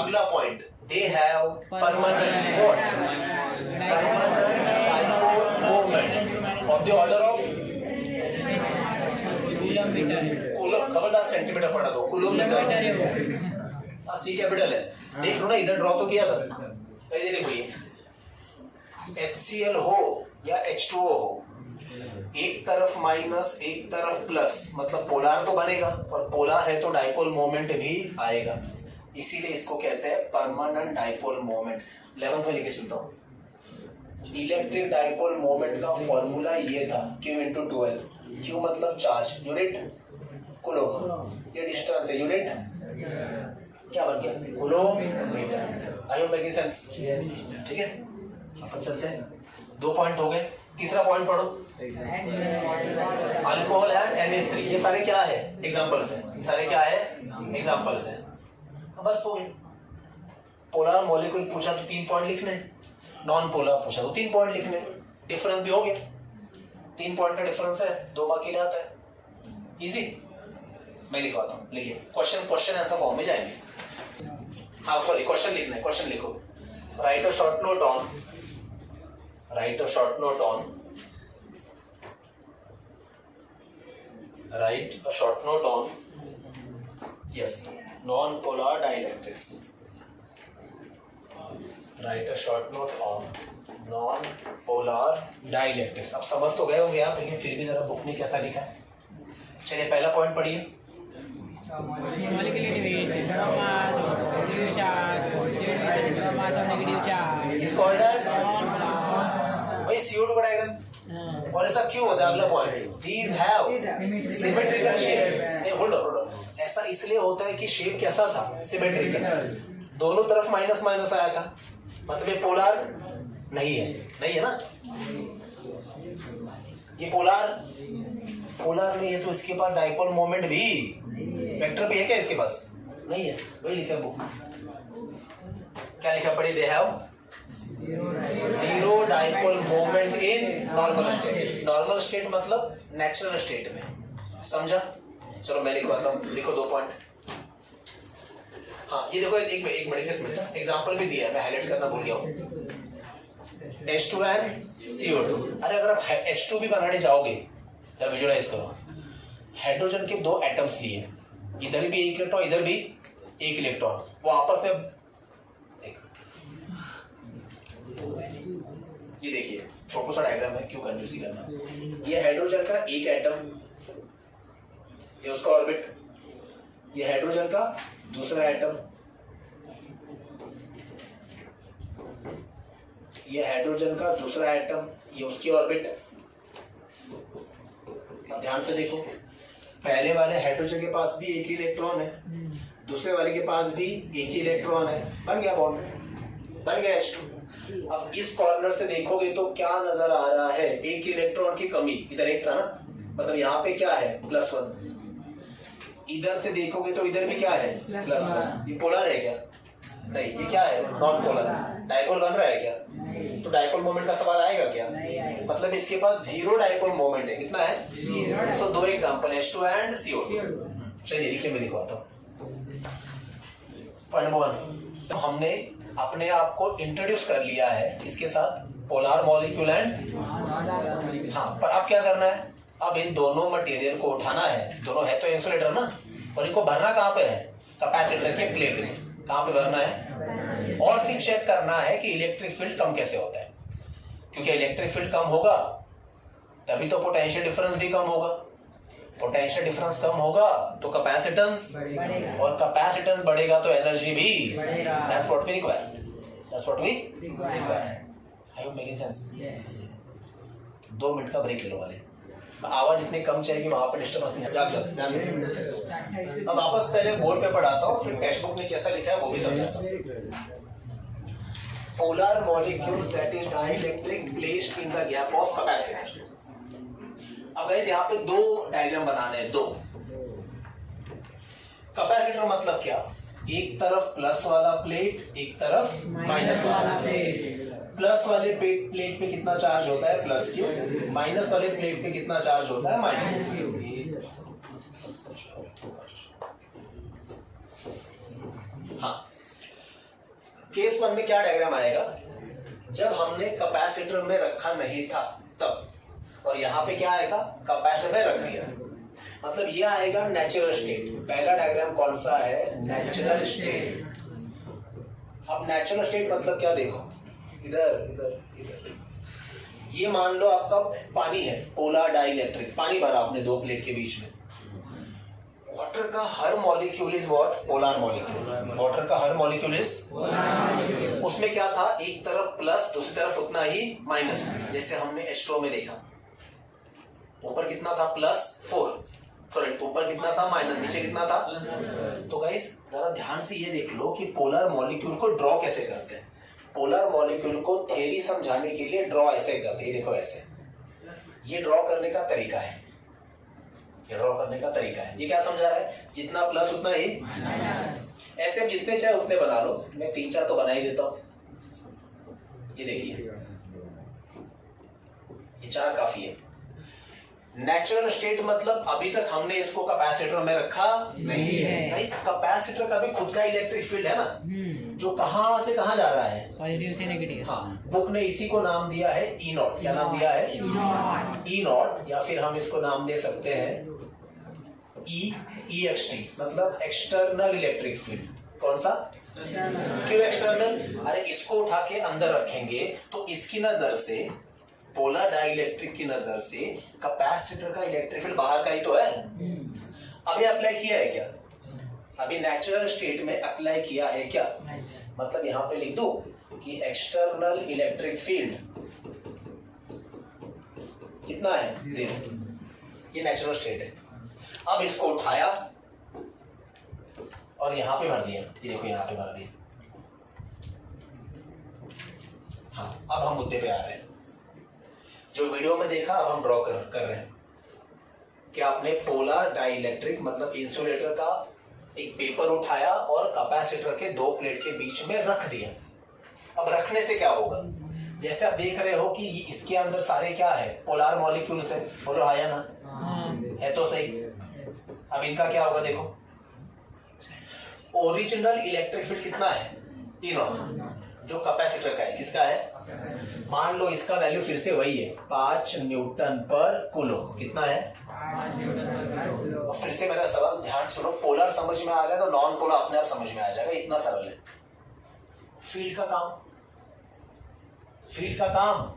अगला point, they have permanent what? Permanent dipole moments of the order of coulomb. खबरदार centimetre पढ़ा दो, coulomb सी capital है। देख लो ना, इधर draw तो किया था। ये देखो, ये HCl हो या H2O हो, एक तरफ माइनस एक तरफ प्लस, मतलब पोलार तो बनेगा, और पोलार है तो डाइपोल मोमेंट भी आएगा, इसीलिए इसको कहते हैं परमानेंट डाइपोल मोमेंट। 11th में लिखे चलता हूं। इलेक्ट्रिक डाइपोल मोमेंट का फॉर्मूला ये था, Q × 12। Q मतलब चार्ज, यूनिट कूलम, ये डिस्टेंस है, यूनिट क्या बन गया? कूलम। आई होप मेकिंग सेंस? ठीक है, अपन चलते हैं। 2 पॉइंट हो गए, तीसरा पॉइंट पढ़ो। अल्कोहल एंड NH3, ये सारे क्या है? एग्जांपल्स हैं। ये सारे क्या है? एग्जांपल्स हैं। बस हो गए। पोलर मॉलिक्यूल पूछा तो 3 पॉइंट लिखने, नॉन पोलर पूछा तो 3 पॉइंट लिखने, डिफरेंस भी हो गया। 3 पॉइंट का डिफरेंस है, 2 मार्क के लिए आता है। इजी, मैं लिखवाता हूँ। लिखिए, क्वेश्चन आंसर फॉर्म में जाएंगे। हाँ सॉरी, क्वेश्चन लिखना है, क्वेश्चन लिखो। Right a short note on write a short note on yes non-polar dielectrics. Write a short note on non-polar dielectrics. अब समझ तो गए होंगे आप, लेकिन फिर भी जरा बुक में कैसा लिखा है। चलिए पहला पॉइंट पढ़िए। Is called as भाई CO2 का डायग्राम। और ऐसा क्यों होता है? अगला point, these have symmetrical shapes। Hold on, ऐसा इसलिए होता है कि शेप कैसा था? सिमेट्रिकल, दोनों तरफ माइनस माइनस आया था, मतलब ये पोलर नहीं है ना। ये पोलर नहीं है तो इसके पास डाइपोल मोमेंट भी, वेक्टर भी है क्या इसके पास? नहीं है, वही लिखा है बुक। क्या लिखा पढ़िए? They have zero dipole moment in normal state. Normal state मतलब नेचुरल स्टेट में, समझा? चलो मैं लिखवाता हूँ, लिखो 2 पॉइंट। हाँ ये देखो, एक मिनट एग्जांपल भी दिया है, मैं हाईलाइट करना भूल गया हूँ। H2 and CO2। अरे अगर आप H2 भी बनाने जाओगे, जरा विजुअलाइज करो। हाइड्रोजन के 2 एटम्स लिए, इधर भी 1 इलेक्ट्रॉन, इधर भी 1 इलेक्ट्रॉन, वो आपस में, ये देखिए छोटा सा डायग्राम है, क्यों कंफ्यूज करना। ये हाइड्रोजन का 1 एटम, ये उसका ऑर्बिट, ये हाइड्रोजन का दूसरा एटम, ये हाइड्रोजन का दूसरा एटम, ये उसकी ऑर्बिट। ध्यान से देखो, पहले वाले हाइड्रोजन के पास भी 1 ही इलेक्ट्रॉन है, दूसरे वाले के पास भी 1 ही इलेक्ट्रॉन है, बन गया बॉन्ड, बन गया H2। अब इस कॉर्नर से देखोगे तो क्या नजर आ रहा है? 1 इलेक्ट्रॉन की कमी, इधर 1 था ना, मतलब यहाँ पे क्या है? +1। इधर से देखोगे तो इधर भी क्या है? +1। ये पोलर है क्या? नहीं, ये क्या है? Non polar. डाइपोल बन रहा है क्या? तो डाइपोल मोमेंट का सवाल आएगा क्या? मतलब इसके पास 0 डाइपोल मोमेंट है। कितना है? सो 2 एग्जांपल, H2 एंड CO2। चलिए लिखिए, मैं लिखवाता हूँ। पॉइंट नंबर 1, तो हमने अपने आप को इंट्रोड्यूस कर लिया है इसके साथ, पोलर मॉलिक्यूल एंड, हाँ, पर अब क्या करना है? अब इन दोनों मटेरियल को उठाना है, दोनों है तो इंसुलेटर ना, और इनको भरना कहाँ पे है? कैपेसिटर के प्लेट में। कहाँ पे भरना है? और फिर चेक करना है कि इलेक्ट्रिक फील्ड कम कैसे होता है, क्योंकि इलेक्ट्रिक फील्ड कम होगा तभी तो पोटेंशियल डिफरेंस भी कम होगा। पोटेंशियल डिफरेंस कम होगा तो कैपेसिटेंस, और कैपेसिटेंस बढ़ेगा तो एनर्जी भी। That's what we require, that's what we require. I hope making sense. 2 minute का ब्रेक ले लो वाले, आवाज इतनी कम चाहिए कि वहां पर डिस्टर्बेंस नहीं जाए। अब वापस पहले बोर्ड पे पढ़ाता हूँ, फिर टेक्स्ट बुक में कैसा लिखा है वो भी समझाता हूँ। Polar molecules that is dielectric placed in the gap of capacitor। अब गाइस यहाँ पे 2 डायग्राम बनाने हैं, 2। कैपेसिटर मतलब क्या, एक तरफ प्लस वाला प्लेट, एक तरफ माइनस वाला प्लेट। प्लस वाले प्लेट पे कितना चार्ज होता है, प्लस क्यू। माइनस वाले प्लेट पे कितना चार्ज होता है, माइनस क्यू। हाँ, केस 1 में क्या डायग्राम आएगा, जब हमने कैपेसिटर में रखा नहीं था तब, और यहाँ पे क्या आएगा, कैपेसिटर में रख दिया, मतलब ये आएगा नेचुरल स्टेट। पहला डायग्राम कौन सा है, नेचुरल स्टेट। अब नेचुरल स्टेट मतलब क्या, देखो इधर इधर इधर, ये मान लो आपका पानी है, पोलर डाइलेक्ट्रिक, पानी भरा आपने 2 प्लेट के बीच में। वाटर का हर molecule is what, polar molecule. Water का हर मॉलिक्यूल इज, उसमें क्या था, एक तरफ प्लस, दूसरी तरफ उतना ही माइनस। जैसे हमने H2O में देखा, ऊपर कितना था, +4, सॉरी ऊपर कितना था, माइनस, नीचे कितना था। तो गाइस जरा ध्यान से ये देख लो कि पोलर मॉलिक्यूल को ड्रॉ कैसे करते हैं। पोलर मॉलिक्यूल को थ्योरी समझाने के लिए ड्रॉ ऐसे करते हैं, देखो ऐसे। ये ड्रॉ करने का तरीका है, ये ड्रॉ करने का तरीका है। ये क्या समझा रहा है, जितना प्लस उतना ही ऐसे, जितने चाहे उतने बना लो। मैं 3-4 तो बना ही देता हूं। ये देखिए, ये 4 काफी है। नेचुरल स्टेट मतलब अभी तक हमने इसको कैपेसिटर में रखा नहीं है। इस कैपेसिटर का भी खुद का इलेक्ट्रिक फील्ड है ना, जो कहां से कहां जा रहा है, पॉजिटिव से नेगेटिव। हाँ, बुक ने इसी को नाम दिया है E0। क्या नाम दिया है, E0, या फिर हम इसको नाम दे सकते हैं EXT, मतलब एक्सटर्नल इलेक्ट्रिक फील्ड। कौन सा, क्यों एक्सटर्नल, अरे इसको उठा के अंदर रखेंगे तो इसकी नजर से, पोलर डाइलेक्ट्रिक की नजर से, कैपेसिटर का इलेक्ट्रिक फील्ड बाहर का ही तो है। अभी अप्लाई किया है क्या, अभी नेचुरल स्टेट में अप्लाई किया है क्या, मतलब यहां पे लिख दो कि एक्सटर्नल इलेक्ट्रिक फील्ड कितना है, 0। ये नेचुरल स्टेट है। अब इसको उठाया और यहां पे भर दिया, ये देखो यहां पे भर दिया। हाँ, अब हम मुद्दे पे आ रहे हैं। जो वीडियो में देखा अब हम ड्रॉ कर रहे हैं कि आपने पोलर डाइलेक्ट्रिक मतलब इंसुलेटर का एक पेपर उठाया और कैपेसिटर के 2 प्लेट के बीच में रख दिया। अब रखने से क्या होगा, जैसे आप देख रहे हो कि इसके अंदर सारे क्या है, पोलर मॉलिक्यूल्स है। बोलो हाँ या ना, है तो सही। अब इनका क्या होगा, देखो ओरिजिनल इलेक्ट्रिक फील्ड कितना है, E0, जो कैपेसिटर का है। किसका है, मान लो इसका वैल्यू फिर से वही है, 5 न्यूटन पर कूलम। कितना है, 5 न्यूटन पर कूलम। फिर से मेरा सवाल ध्यान सुनो, पोलर समझ में आ गया तो नॉन पोलर अपने आप समझ में आ जाएगा, इतना सरल है। फील्ड का काम, फील्ड का काम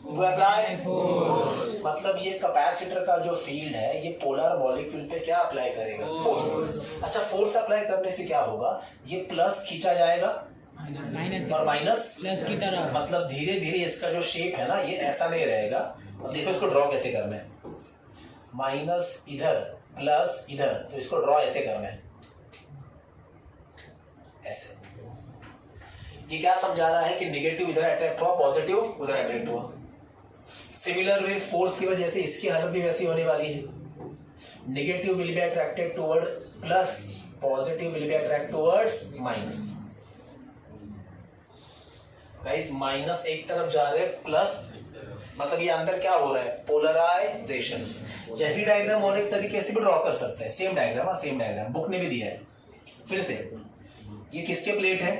अप्लाई फोर्स, मतलब ये कैपेसिटर का जो फील्ड है ये पोलर मॉलिक्यूल पे क्या अप्लाई करेगा, फोर्स। अच्छा, फोर्स अप्लाई करने से क्या होगा, ये प्लस खींचा जाएगा और माइनस प्लस की तरफ, मतलब धीरे धीरे इसका जो शेप है ना ये ऐसा नहीं रहेगा। अब देखो इसको ड्रॉ कैसे करना है, माइनस इधर प्लस इधर, तो इसको ड्रॉ ऐसे करना है, ऐसे। ये क्या समझा रहा है कि नेगेटिव इधर अट्रैक्ट हुआ, पॉजिटिव उधर अट्रैक्ट हुआ। सिमिलर वे फोर्स की वजह से इसकी हालत भी वैसी होने वाली है। Negative will be attracted toward plus, positive will be attract towards minus. Guys minus एक तरफ जा रहे हैं, प्लस मतलब ये अंदर क्या हो रहा है, पोलराइजेशन। यही डायग्राम और एक तरीके से भी ड्रॉ कर सकते हैं, same diagram, same diagram book ने भी दिया है। फिर से ये किसके प्लेट है,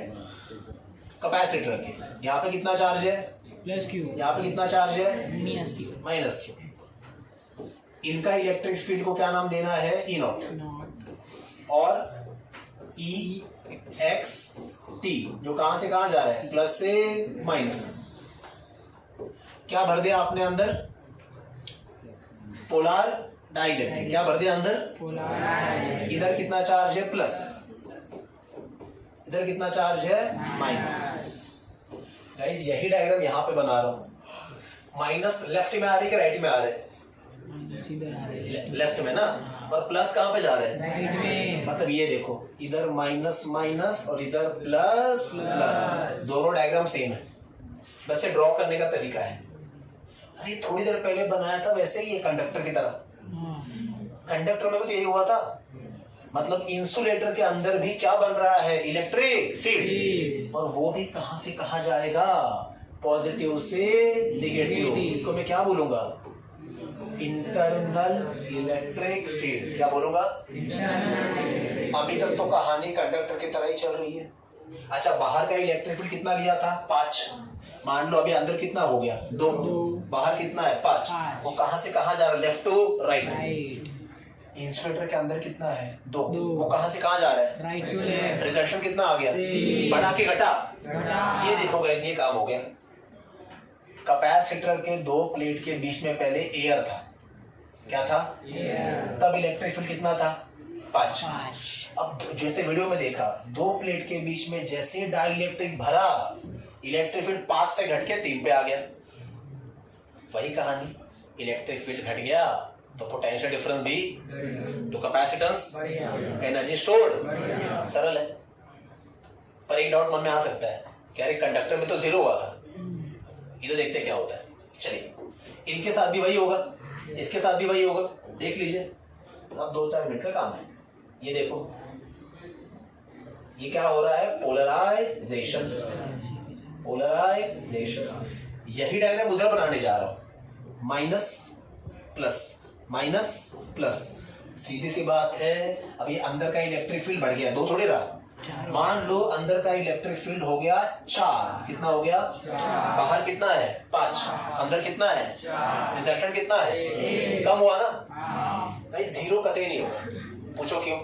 कैपेसिटर के। यहाँ पे कितना चार्ज है, प्लस क्यू। यहाँ पे कितना चार्ज है, माइनस क्यू। इनका इलेक्ट्रिक फील्ड को क्या नाम देना है, E0, और EXT जो कहां से कहां जा रहा है, प्लस से माइनस। क्या भर दिया आपने अंदर, पोलर डाइलेक्ट्रिक। क्या भर दिया अंदर? इधर कितना चार्ज है? प्लस। इधर कितना चार्ज है? माइनस। गाइस यही डायग्राम यहां पे बना रहा हूं। माइनस लेफ्ट में आ रही है कि राइट में आ रहे हैं? लेफ्ट में ना। और प्लस कहां पे जा रहे हैं? राइट में। मतलब ये देखो, इधर माइनस माइनस और इधर प्लस प्लस, दोनों डायग्राम सेम है, बस ये ड्रॉ करने का तरीका है। अरे थोड़ी देर पहले बनाया था वैसे ही है कंडक्टर की तरह। कंडक्टर में भी तो यही हुआ था। मतलब इंसुलेटर के अंदर भी क्या बन रहा है? Electric field. और वो भी कहां से कहां जाएगा? पॉजिटिव से नेगेटिव। इसको मैं क्या बोलूंगा? Internal electric field. क्या बोलूंगा? अभी तक तो कहानी कंडक्टर की तरह ही चल रही है। अच्छा, बाहर का इलेक्ट्रिक फील्ड कितना लिया था? 5। मान लो अभी अंदर कितना हो गया? 2। बाहर कितना है? 5। वो कहां से कहां जा रहा है? Left to right. इंसुलेटर के अंदर कितना है? 2। वो कहां से कहां जा रहा है? Right to left. रिजल्टेंट कितना आ गया? बढ़ा के घटा। ये देखो गाइस, ये काम हो गया। कैपेसिटर के 2 प्लेट के बीच में पहले एयर था। क्या था? तब इलेक्ट्रिक फील्ड कितना था? 5। अब जैसे वीडियो में देखा, 2 प्लेट के बीच में जैसे डाइलेक्ट्रिक भरा, इलेक्ट्रिक फील्ड 5 से घट के 3 पे आ गया। वही कहानी, इलेक्ट्रिक फील्ड घट गया तो पोटेंशियल डिफरेंस भी, तो कैपेसिटेंस, एनर्जी स्टोर्ड। सरल है। पर एक डाउट मन में आ सकता है कि अरे कंडक्टर में तो 0 हुआ था। इधर देखते क्या होता है। चलिए, इनके साथ भी वही होगा, इसके साथ भी वही होगा। देख लीजिए, अब 2-4 मिनट का काम है। ये देखो, ये क्या हो रहा है? पोलराइजेशन। पोलराइजेशन। यही डायग्राम उधर बनाने जा रहा हूं। Minus plus, minus plus. सीधी सी बात है, अभी अंदर का इलेक्ट्रिक फील्ड बढ़ गया, 2 थोड़ी रहा। मान लो अंदर का इलेक्ट्रिक फील्ड हो गया 4। कितना हो गया? 4। बाहर कितना है? 5। अंदर कितना है? रिजल्टेंट कितना है? कम हुआ ना? भाई 0 कतई नहीं होगा। पूछो क्यों?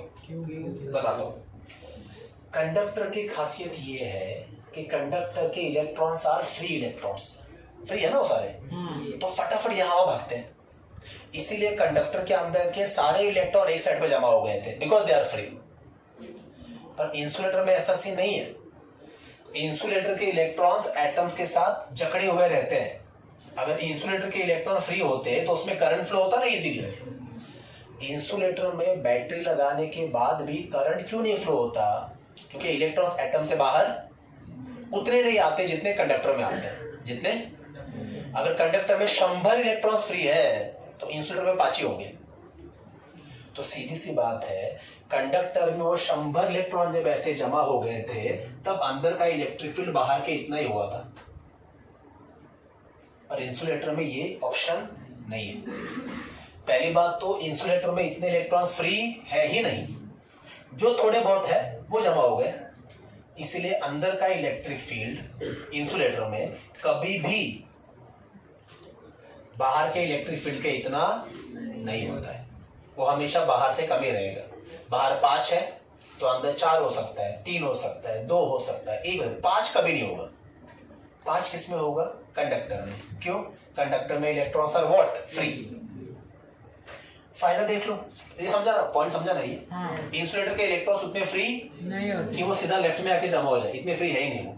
बता दो। कंडक्टर की खासियत ये है कि कंडक्टर के electrons are free electrons. Free है ना वो सारे, तो फटाफट यहाँ भागते हैं। इसीलिए कंडक्टर के अंदर के सारे इलेक्ट्रॉन एक साइड पे जमा हो गए थे, बिकॉज दे आर फ्री। पर इंसुलेटर में ऐसा सीन नहीं है। इंसुलेटर के इलेक्ट्रॉन्स एटम्स के साथ जकड़े हुए रहते हैं। अगर इंसुलेटर के इलेक्ट्रॉन फ्री होते तो उसमें करंट फ्लो होता ना इजीली। इंसुलेटर में बैटरी लगाने के बाद भी करंट क्यों नहीं फ्लो होता? क्योंकि इलेक्ट्रॉन्स एटम से बाहर उतने नहीं आते जितने कंडक्टर में आते हैं। जितने, अगर कंडक्टर में 100 इलेक्ट्रॉन्स फ्री है तो इंसुलेटर में 5 ही होंगे। तो सीधी सी बात है, कंडक्टर में वो 100 इलेक्ट्रॉन जब ऐसे जमा हो गए थे, तब अंदर का इलेक्ट्रिक फील्ड बाहर के इतना ही हुआ था। और इंसुलेटर में ये ऑप्शन नहीं है। पहली बात तो इंसुलेटर में इतने इलेक्ट्रॉन्स फ्री है ही नहीं, जो थोड़े बहुत है वो जमा हो गए। इसलिए अंदर का इलेक्ट्रिक फील्ड इंसुलेटर में कभी भी बाहर के इलेक्ट्रिक फील्ड के इतना नहीं होता है। वो हमेशा बाहर से कम ही रहेगा। बाहर 5 है तो अंदर 4 हो सकता है, 3 हो सकता है, 2 हो सकता है, 1, 5 कभी नहीं होगा। 5 किस में होगा? कंडक्टर में। क्यों? कंडक्टर में इलेक्ट्रॉन्स आर व्हाट? फ्री। फायदा देख लो, ये समझा ना? पॉइंट समझा नहीं? इंसुलेटर के इलेक्ट्रॉन्स उतने फ्री नहीं होते कि वो सीधा लेफ्ट में आके जमा हो जाए, इतने फ्री है ही नहीं वो।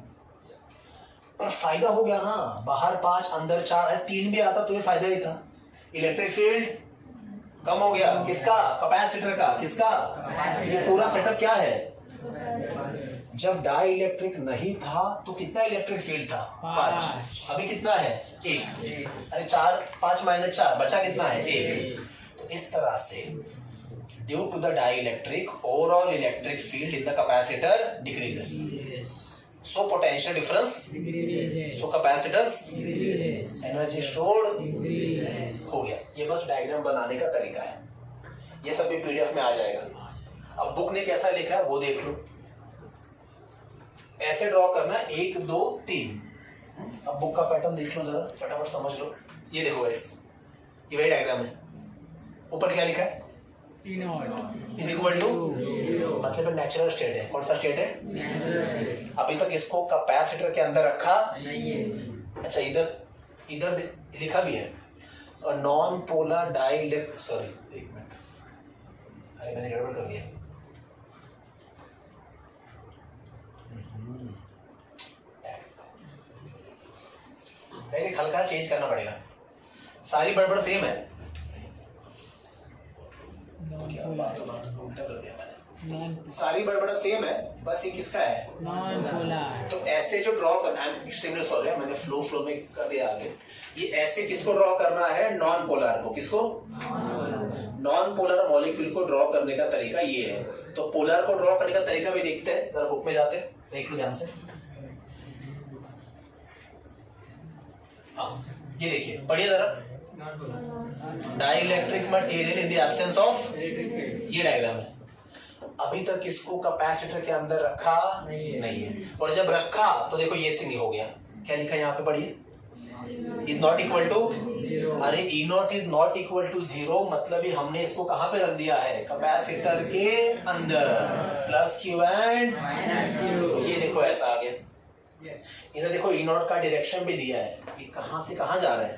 पर फायदा हो गया ना, बाहर 5 अंदर 4 है, 3 भी आता तो ये फायदा ही था। इलेक्ट्रिक फील्ड कम हो गया। किसका? कैपेसिटर का। किसका? ये पूरा सेटअप क्या है? जब डाई इलेक्ट्रिक नहीं था तो कितना इलेक्ट्रिक फील्ड था? 5। अभी कितना है? 1। अरे 4, 5 - 4 बचा कितना है? 1। तो इस तरह से due to the dielectric overall electric field in the capacitor decreases, so potential difference, so capacitance, energy stored हो गया। ये बस डायग्राम बनाने का तरीका है। ये सब भी पीडीएफ में आ जाएगा। अब बुक ने कैसा लिखा है वो देख लो। ऐसे ड्रॉ करना, 1 2 3। अब बुक का पैटर्न देख लो जरा, फटाफट समझ लो। ये देखो गाइस, ये वही डायग्राम है। ऊपर क्या लिखा है? इज इक्वल टू, मतलब नेचुरल स्टेट है। कौन सा स्टेट है? अभी तक इसको कैपेसिटर के अंदर रखा। अच्छा, इधर लिखा भी है नॉन पोलर डाइलेक्ट्रिक, सॉरी एक मिनट, अरे मैंने गड़बड़ कर दिया। एक हल्का चेंज करना पड़ेगा, सारी बड़बड़ सेम है। क्या बात उल्टा कर दिया मैंने, सारी बड़बड़ सेम है, बस ये किसका है, नॉन पोलर। तो ऐसे जो ड्रॉ करना, आई एम एक्सट्रीमली सॉरी, मैंने फ्लो में कर दिया आगे। ये ऐसे किसको ड्रॉ करना है, नॉन पोलर को। किसको, नॉन पोलर मॉलिक्यूल को ड्रॉ करने का तरीका ये है। तो पोलर को ड्रॉ करने का तरीका भी देखते हैं, जरा बुक में जाते हैं, देख लो ध्यान से। हाँ ये देखिए, पढ़िए जरा। Dielectric material in the absence of, ये डायग्राम है। अभी तक इसको कैपेसिटर के अंदर रखा नहीं है, और जब रखा तो देखो ये सीन हो गया। क्या लिखा है यहाँ पे, पढ़िए। इज नॉट इक्वल टू, अरे E naught is not equal to 0, मतलब ही हमने इसको कहां पे रख दिया है, कैपेसिटर के अंदर। प्लस क्यू एंड ये देखो ऐसा आ गया। इधर देखो ई नॉट का डायरेक्शन भी दिया है, ये कहां से कहां जा रहा है,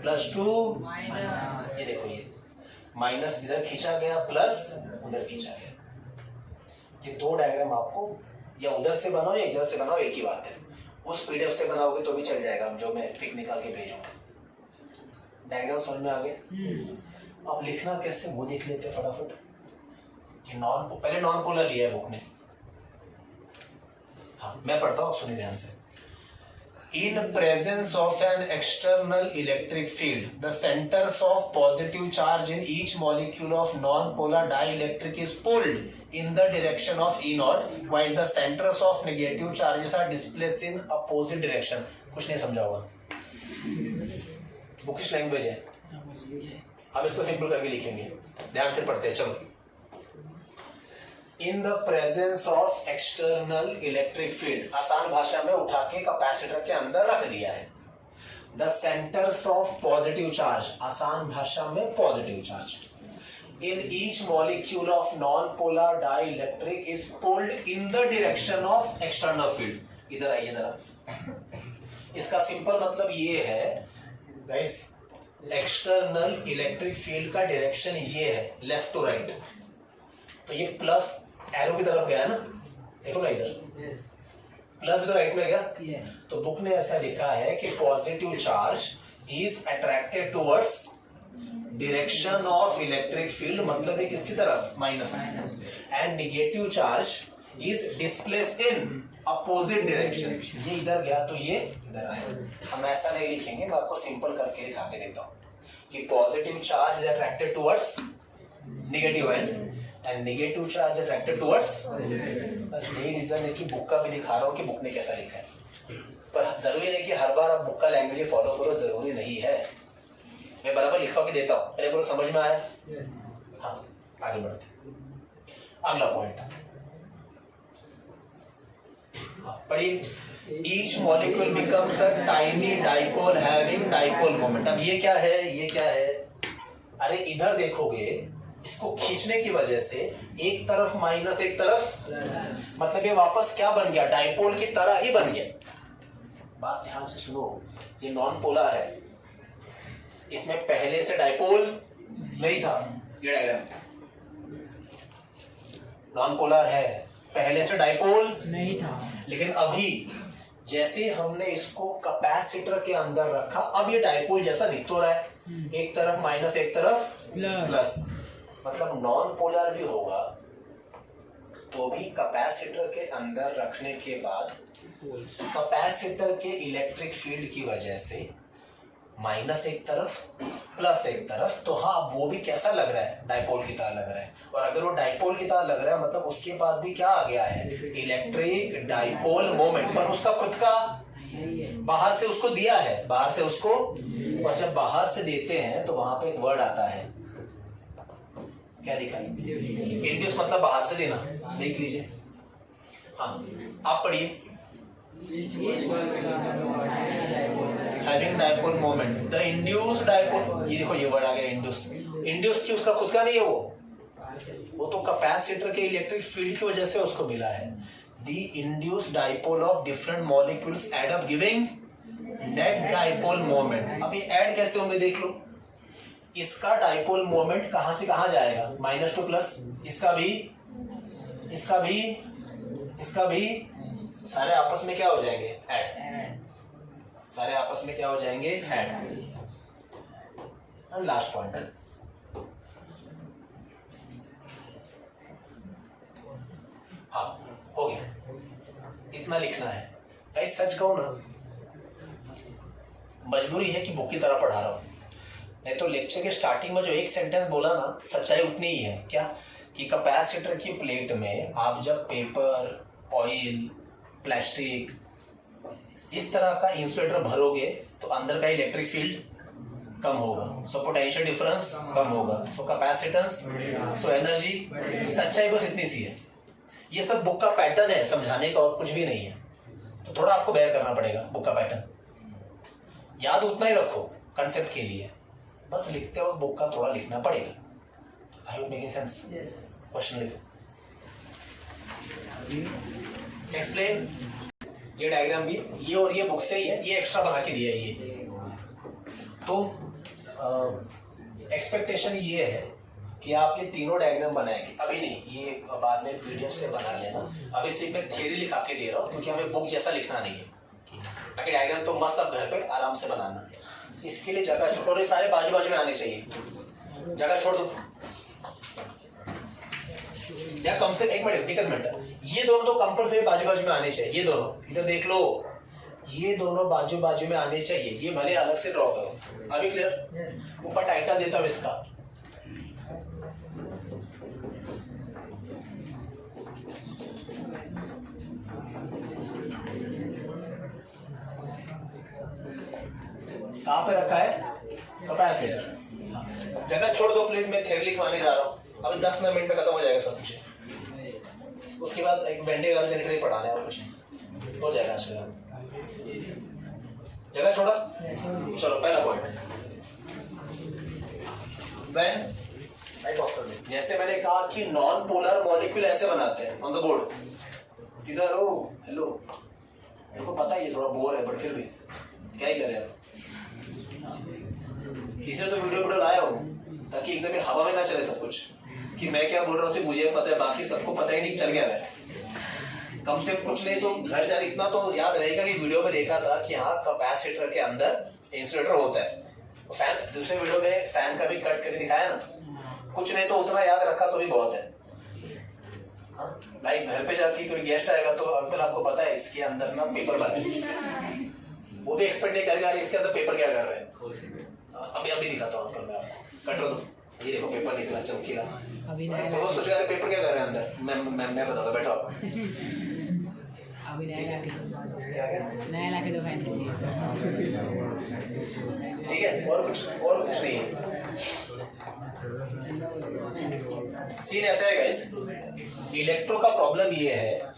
+2। ये देखो ये माइनस इधर खींचा गया, प्लस उधर खींचा गया। ये दो डायग्राम आपको या उधर से बनाओ या इधर से बनाओ, एक ही बात है। उस पीडीएफ से बनाओगे तो भी चल जाएगा, जो मैं पिक निकाल के भेजूंगा। डायग्राम समझ में आ गया। अब लिखना कैसे वो देख लेते फटाफट। ये पहले नॉन पोलर लिया है बुक ने। हाँ मैं पढ़ता हूँ, सुनिए ध्यान से। In presence of an external electric field, the centers of positive charge in each molecule of non-polar dielectric is pulled in the direction of E naught, while the centers of negative charges are displaced in opposite direction. कुछ नहीं समझा होगा, bookish language है, हम इसको simple करके लिखेंगे। ध्यान से पढ़ते हैं, चलो। In the presence of external electric field, आसान भाषा में उठा के कैपेसिटर के अंदर रख दिया है। The centres of positive charge, आसान भाषा में positive charge, in each molecule of non polar dielectric is pulled in the direction of external field. इधर आइए जरा, इसका सिंपल मतलब ये है गाइस, एक्सटर्नल इलेक्ट्रिक फील्ड का डायरेक्शन ये है, लेफ्ट टू राइट। तो ये प्लस एरो की तरफ गया ना, देखो ना इधर प्लस भी तो राइट में गया। तो बुक ने ऐसा लिखा है कि positive charge is attracted towards direction of electric field, मतलब है किसकी तरफ, minus. And negative charge is displace in opposite direction, ये इधर गया तो ये इधर आया। हम ऐसा नहीं लिखेंगे, मैं आपको सिंपल करके लिखा के देता हूं कि positive charge is attracted towards negative and and negative charge attracted towards. बस यही रीजन है कि बुक का भी दिखा रहा हूँ कि बुक ने कैसा लिखा है, पर जरूरी नहीं कि हर बार आप बुक का लैंग्वेज फॉलो करो, जरूरी नहीं है। मैं बराबर लिखा के देता हूँ, पहले पूरा समझ में आया। हाँ आगे बढ़ते, अगला पॉइंट पढ़िए। Each molecule becomes a tiny dipole having dipole moment. अब ये क्या है, ये क्या है, अरे इधर देखोगे, इसको खींचने की वजह से एक तरफ माइनस एक तरफ, मतलब ये वापस क्या बन गया, डाइपोल की तरह ही बन गया। बात ध्यान से सुनो, ये नॉन पोलर है, इसमें पहले से डाइपोल नहीं था। ये डायग्राम नॉन पोलर है, पहले से डाइपोल नहीं था, लेकिन अभी जैसे हमने इसको कैपेसिटर के अंदर रखा, अब ये डाइपोल जैसा दिख तो रहा है, एक तरफ माइनस एक तरफ प्लस, मतलब नॉन पोलर भी होगा तो भी कैपेसिटर के अंदर रखने के बाद कैपेसिटर के इलेक्ट्रिक फील्ड की वजह से माइनस एक तरफ प्लस एक तरफ, तो हाँ वो भी कैसा लग रहा है, डाइपोल की तरह लग रहा है। और अगर वो डाइपोल की तरह लग रहा है मतलब उसके पास भी क्या आ गया है, इलेक्ट्रिक डाइपोल मोमेंट, पर उसका खुद का बाहर से उसको दिया है, बाहर से उसको। और जब बाहर से देते हैं तो वहां पे एक वर्ड आता है, क्या लिखा है, इंड्यूस, मतलब बाहर से देना। देख लीजिए, हाँ आप पढ़िए। Having dipole moment, the induced dipole, ये देखो ये वर्ड आ गया इंड्यूस। इंड्यूस की उसका खुद का नहीं है, वो तो कैपेसिटर के इलेक्ट्रिक फील्ड की वजह से उसको मिला है। The induced dipole of different molecules add up giving net dipole moment. अब ये ऐड कैसे होंगे देख लो, इसका डाइपोल मोमेंट कहां से कहां जाएगा, -2 प्लस, इसका भी, इसका भी, इसका भी, सारे आपस में क्या हो जाएंगे, ऐड, सारे आपस में क्या हो जाएंगे, ऐड। एंड लास्ट पॉइंट, हाँ हो गया, इतना लिखना है। गाइस सच कहूं ना, मजबूरी है कि बुक की तरह पढ़ा रहा हूं, नहीं तो लेक्चर के स्टार्टिंग में जो एक सेंटेंस बोला ना, सच्चाई उतनी ही है। क्या कि कैपेसिटर की प्लेट में आप जब पेपर, ऑयल, प्लास्टिक इस तरह का इंसुलेटर भरोगे तो अंदर का इलेक्ट्रिक फील्ड कम होगा, सो पोटेंशियल डिफरेंस कम होगा, सो कैपेसिटेंस, सो एनर्जी। सच्चाई बस इतनी सी है। ये सब बुक का पैटर्न है समझाने का, और कुछ भी नहीं है। तो थोड़ा आपको बेयर करना पड़ेगा बुक का पैटर्न, याद उतना ही रखो कंसेप्ट के लिए, बस लिखते वक्त बुक का थोड़ा लिखना पड़ेगा। आई होप मेकिंग सेंस। क्वेश्चन लिखो, एक्सप्लेन। ये डायग्राम भी ये और ये बुक से ही है, ये एक्स्ट्रा बना के दिया है ये। तो एक्सपेक्टेशन ये है कि आप ये तीनों डायग्राम बनाएंगे, अभी नहीं, ये बाद में पीडीएफ से बना लेना। अभी सिर्फ मैं थ्योरी लिखा के दे रहा हूँ क्योंकि हमें बुक जैसा लिखना नहीं है, ताकि डायग्राम तो मस्त आप घर पे आराम से बनाना। इसके लिए जगह छोड़, और ये सारे बाजू बाजू में आने चाहिए, जगह छोड़ दो, या कम से एक मिनट, ये दोनों तो कंपल्सरी बाजू बाजू में आने चाहिए। ये दोनों इधर देख लो, ये दोनों बाजू बाजू में आने चाहिए। ये भले अलग से ड्रॉ करो। अभी क्लियर? ऊपर टाइटल देता हूं इसका, कहां पे रखा है, कैपेसिटर। जगह छोड़ दो प्लीज, मैं थ्योरी लिखवाने जा रहा हूँ। अभी 10 मिनट में खत्म हो जाएगा सब कुछ। उसके बाद एक वेंडिंग जनरेटर ही पढ़ाना है और कुछ नहीं, हो जाएगा आज का। जगह छोड़ा, चलो पहला पॉइंट, जैसे मैंने कहा कि नॉन पोलर मॉलिक्यूल ऐसे बनाते हैं ऑन द बोर्ड। किधर हो, हेलो, मेरे को पता है ये थोड़ा बोर है, बट फिर भी क्या ही करें अब, इसलिए तो वीडियो लाया हूँ ताकि एकदम हवा में ना चले सब कुछ, कि मैं क्या बोल रहा हूँ सिर्फ मुझे पता है, बाकी सबको पता ही नहीं चल गया है। कम से कुछ नहीं तो घर जा इतना तो याद रहेगा कि वीडियो में देखा था कि हाँ कैपेसिटर के अंदर इंसुलेटर होता है। फैन, दूसरे वीडियो में फैन का भी कट करके दिखाया ना, कुछ नहीं तो उतना याद रखा तो भी बहुत है। लाइक घर पे जाके कोई गेस्ट आएगा तो अंकल आपको पता है इसके अंदर ना पेपर भरा है, वो भी एक्सपेक्ट नहीं करेगा इसके अंदर पेपर क्या कर रहे हैं। अभी दिखाता हूँ अंकल, मैं आपको कट दो, ये देखो पेपर निकला चमकीला, बहुत सोच रहे पेपर क्या कर रहे हैं अंदर। मैं बताता, बैठो आप। अभी नया लाके दो फैन, ठीक है, और कुछ नहीं है। सीन ऐसा है गाइस, इलेक्ट्रो का प्रॉब्लम ये है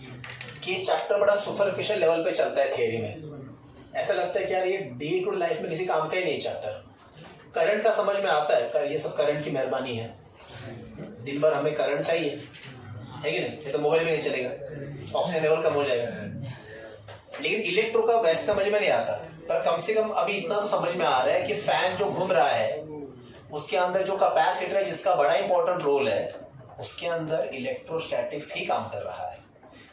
कि चैप्टर बड़ा सुपरफिशियल लेवल पे चलता है थियरी में। ऐसा लगता है कि यार ये डे टू लाइफ में किसी काम का ही नहीं चैप्टर। करंट का समझ में आता है, ये सब करंट की मेहरबानी है। दिन भर हमें करंट चाहिए है कि नहीं, ये तो मोबाइल में नहीं चलेगा, ऑक्सीजन लेवल कम हो जाएगा। लेकिन इलेक्ट्रो का वैसे समझ में नहीं आता, पर कम से कम अभी इतना तो समझ में आ रहा है कि फैन जो घूम रहा है उसके अंदर जो कैपेसिटर है जिसका बड़ा इंपॉर्टेंट रोल है, उसके अंदर इलेक्ट्रोस्टैटिक्स ही काम कर रहा है।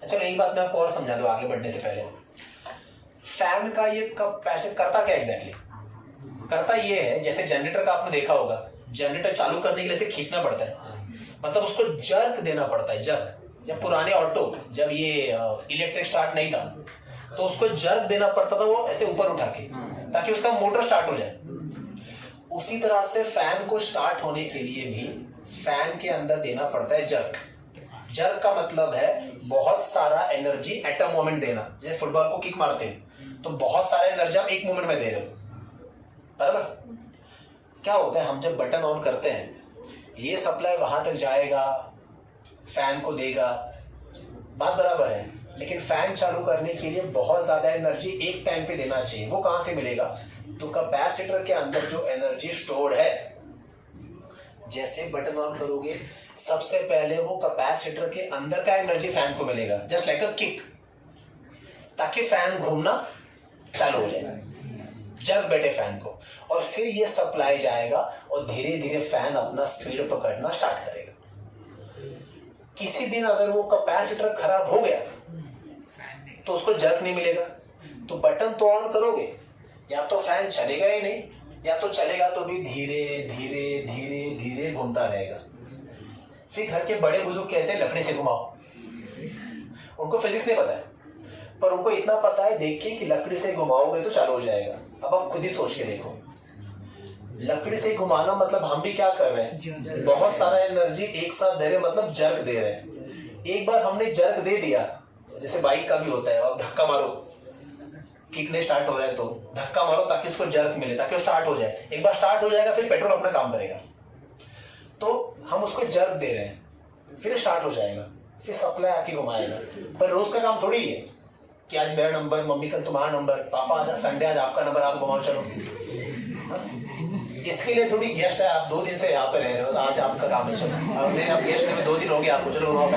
अच्छा, एक बात मैं आपको और समझा दूं आगे बढ़ने से पहले। फैन का ये कैपेसिटर करता क्या एग्जैक्टली? करता ये है, जैसे जनरेटर का आपने देखा होगा, जनरेटर चालू करने के लिए इसे खींचना पड़ता है, मतलब उसको जर्क देना पड़ता है। जर्क, जब पुराने ऑटो, जब ये इलेक्ट्रिक स्टार्ट नहीं था तो उसको जर्क देना पड़ता था, वो ऐसे ऊपर उठा के, ताकि उसका मोटर स्टार्ट हो जाए। उसी तरह से फैन को स्टार्ट होने के लिए भी फैन के अंदर देना पड़ता है जर्क। जर्क का मतलब है बहुत सारा एनर्जी एटम मोमेंट देना। जैसे फुटबॉल को किक मारते हैं तो बहुत सारा एनर्जी आप एक मोमेंट में दे रहे हो, बराबर। क्या होता है, हम जब बटन ऑन करते हैं ये सप्लाई वहां तक जाएगा, फैन को देगा, बात बराबर है। लेकिन फैन चालू करने के लिए बहुत ज्यादा एनर्जी एक टाइम पे देना चाहिए। वो कहां से मिलेगा? तो कैपेसिटर के अंदर जो एनर्जी स्टोर्ड है, जैसे बटन ऑन करोगे सबसे पहले वो कैपेसिटर के अंदर का एनर्जी फैन को मिलेगा, जस्ट लाइक अ किक, ताकि फैन घूमना चालू हो जाए। जग बैठे फैन को, और फिर ये सप्लाई जाएगा और धीरे धीरे फैन अपना स्पीड पकड़ना स्टार्ट करेगा। किसी दिन अगर वो कैपेसिटर खराब हो गया तो उसको जर्क नहीं मिलेगा, तो बटन तो ऑन करोगे, या तो फैन चलेगा ही नहीं, या तो चलेगा तो भी धीरे धीरे धीरे धीरे घूमता रहेगा। फिर घर के बड़े बुजुर्ग कहते हैं लकड़ी से घुमाओ, उनको फिजिक्स नहीं पता है, पर उनको इतना पता है देखिए कि लकड़ी से घुमाओगे तो चालू हो जाएगा। अब आप खुद ही सोच के देखो, लकड़ी से घुमाना मतलब हम भी क्या कर रहे हैं, बहुत सारा एनर्जी एक साथ दे रहे, मतलब जर्क दे रहे हैं। एक बार हमने जर्क दे दिया, जैसे बाइक का भी होता है, अब धक्का मारो, किक नहीं स्टार्ट हो रहा है तो धक्का मारो ताकि उसको जर्क मिले, ताकि वो स्टार्ट हो जाए। एक बार स्टार्ट हो जाएगा फिर पेट्रोल अपना काम करेगा, तो हम उसको जर्क दे रहे हैं, फिर स्टार्ट हो जाएगा, फिर सप्लाई आके घुमाएगा। पर रोज का काम थोड़ी है कि आज मेरा नंबर, मम्मी कल तुम्हारा नंबर, पापा आज संडे आज आपका नंबर, आप घुमाओ चलो। इसके लिए थोड़ी गेस्ट है, आप 2 दिन से यहाँ पे रह रहे हो, तो आज आपका काम है, चलो अब गेस्ट में 2 दिन हो गए आपको, चलो घुमाओ।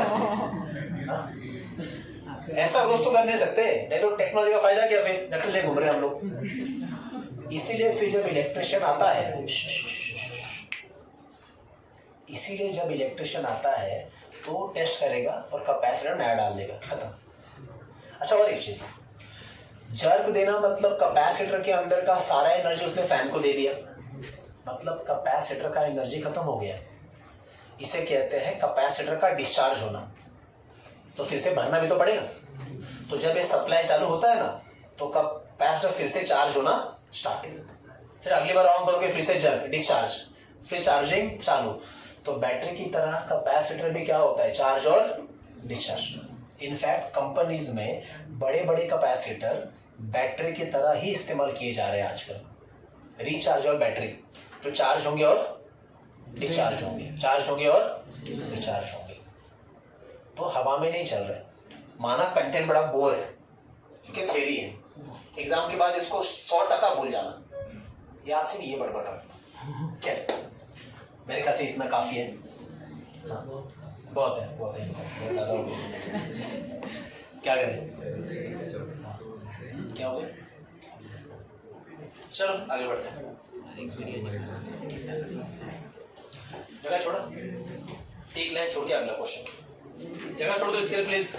ऐसा रोज तो कर नहीं सकते, नहीं तो टेक्नोलॉजी का फायदा क्या, फिर नकल ले घूम रहे हम लोग। इसीलिए फिर जब इलेक्ट्रिशियन आता है, इसीलिए जब इलेक्ट्रिशियन आता है तो टेस्ट करेगा और कैपेसिटर नया डाल देगा, खत्म। अच्छा, और एक चीज, जर्क देना मतलब कैपेसिटर के अंदर का सारा एनर्जी उसने फैन को दे दिया, मतलब कैपेसिटर का एनर्जी खत्म हो गया। इसे कहते हैं कैपेसिटर का डिस्चार्ज होना। तो फिर से भरना भी तो पड़ेगा, तो जब ये सप्लाई चालू होता है ना, तो कैपेसिटर फिर से चार्ज होना स्टार्ट, फिर अगली बार ऑन करोगे फिर से जर्क, डिस्चार्ज, फिर चार्जिंग चालू। तो बैटरी की तरह कैपेसिटर भी क्या होता है, चार्ज और डिस्चार्ज। इनफैक्ट कंपनीज में बड़े बड़े कैपेसिटर बैटरी की तरह ही इस्तेमाल किए जा रहे हैं आजकल। रिचार्ज और बैटरी, जो चार्ज होंगे और डिस्चार्ज होंगे, चार्ज होंगे और डिस्चार्ज होंगे, तो हवा में नहीं चल रहे। माना कंटेंट बड़ा बोर है, क्योंकि थ्योरी है, एग्जाम के बाद इसको 100% भूल जाना, याद से ये बड़बड़ रहा क्या, मेरे ख्याल से इतना काफी है। हाँ, बहुत है, बहुत ज्यादा हो गया। क्या करें, क्या हो गया, चलो आगे बढ़ते हैं। जगह छोड़ा, एक लाइन छोड़ के अगला क्वेश्चन, जगह छोड़ दो इसके लिए प्लीज।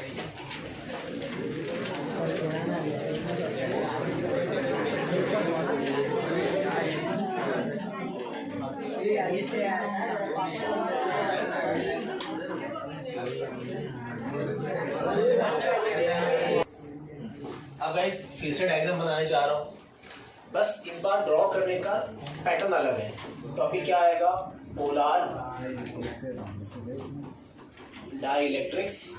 अब गाइस फिर से डायग्राम बनाने जा रहा हूं, बस इस बार ड्रॉ करने का पैटर्न अलग है। टॉपिक क्या आएगा, पोलर डाइलेक्ट्रिक्स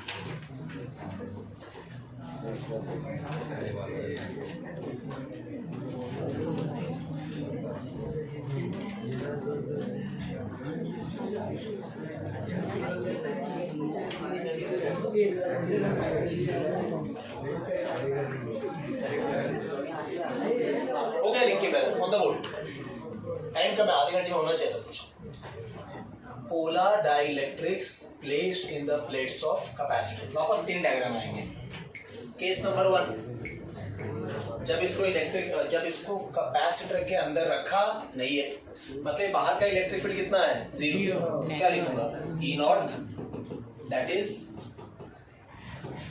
हो गया, लिख के मैंने ऑन द बोर्ड, टाइम का मैं आधे घंटे में होना चाहिए सब कुछ। Polar dielectrics placed in the plates of capacitor. वापस 3 डायग्राम आएंगे। केस नंबर 1, जब इसको कैपेसिटर के अंदर रखा नहीं है, मतलब बाहर का इलेक्ट्रिक फील्ड कितना है, 0। क्या लिखूंगा, E naught, that is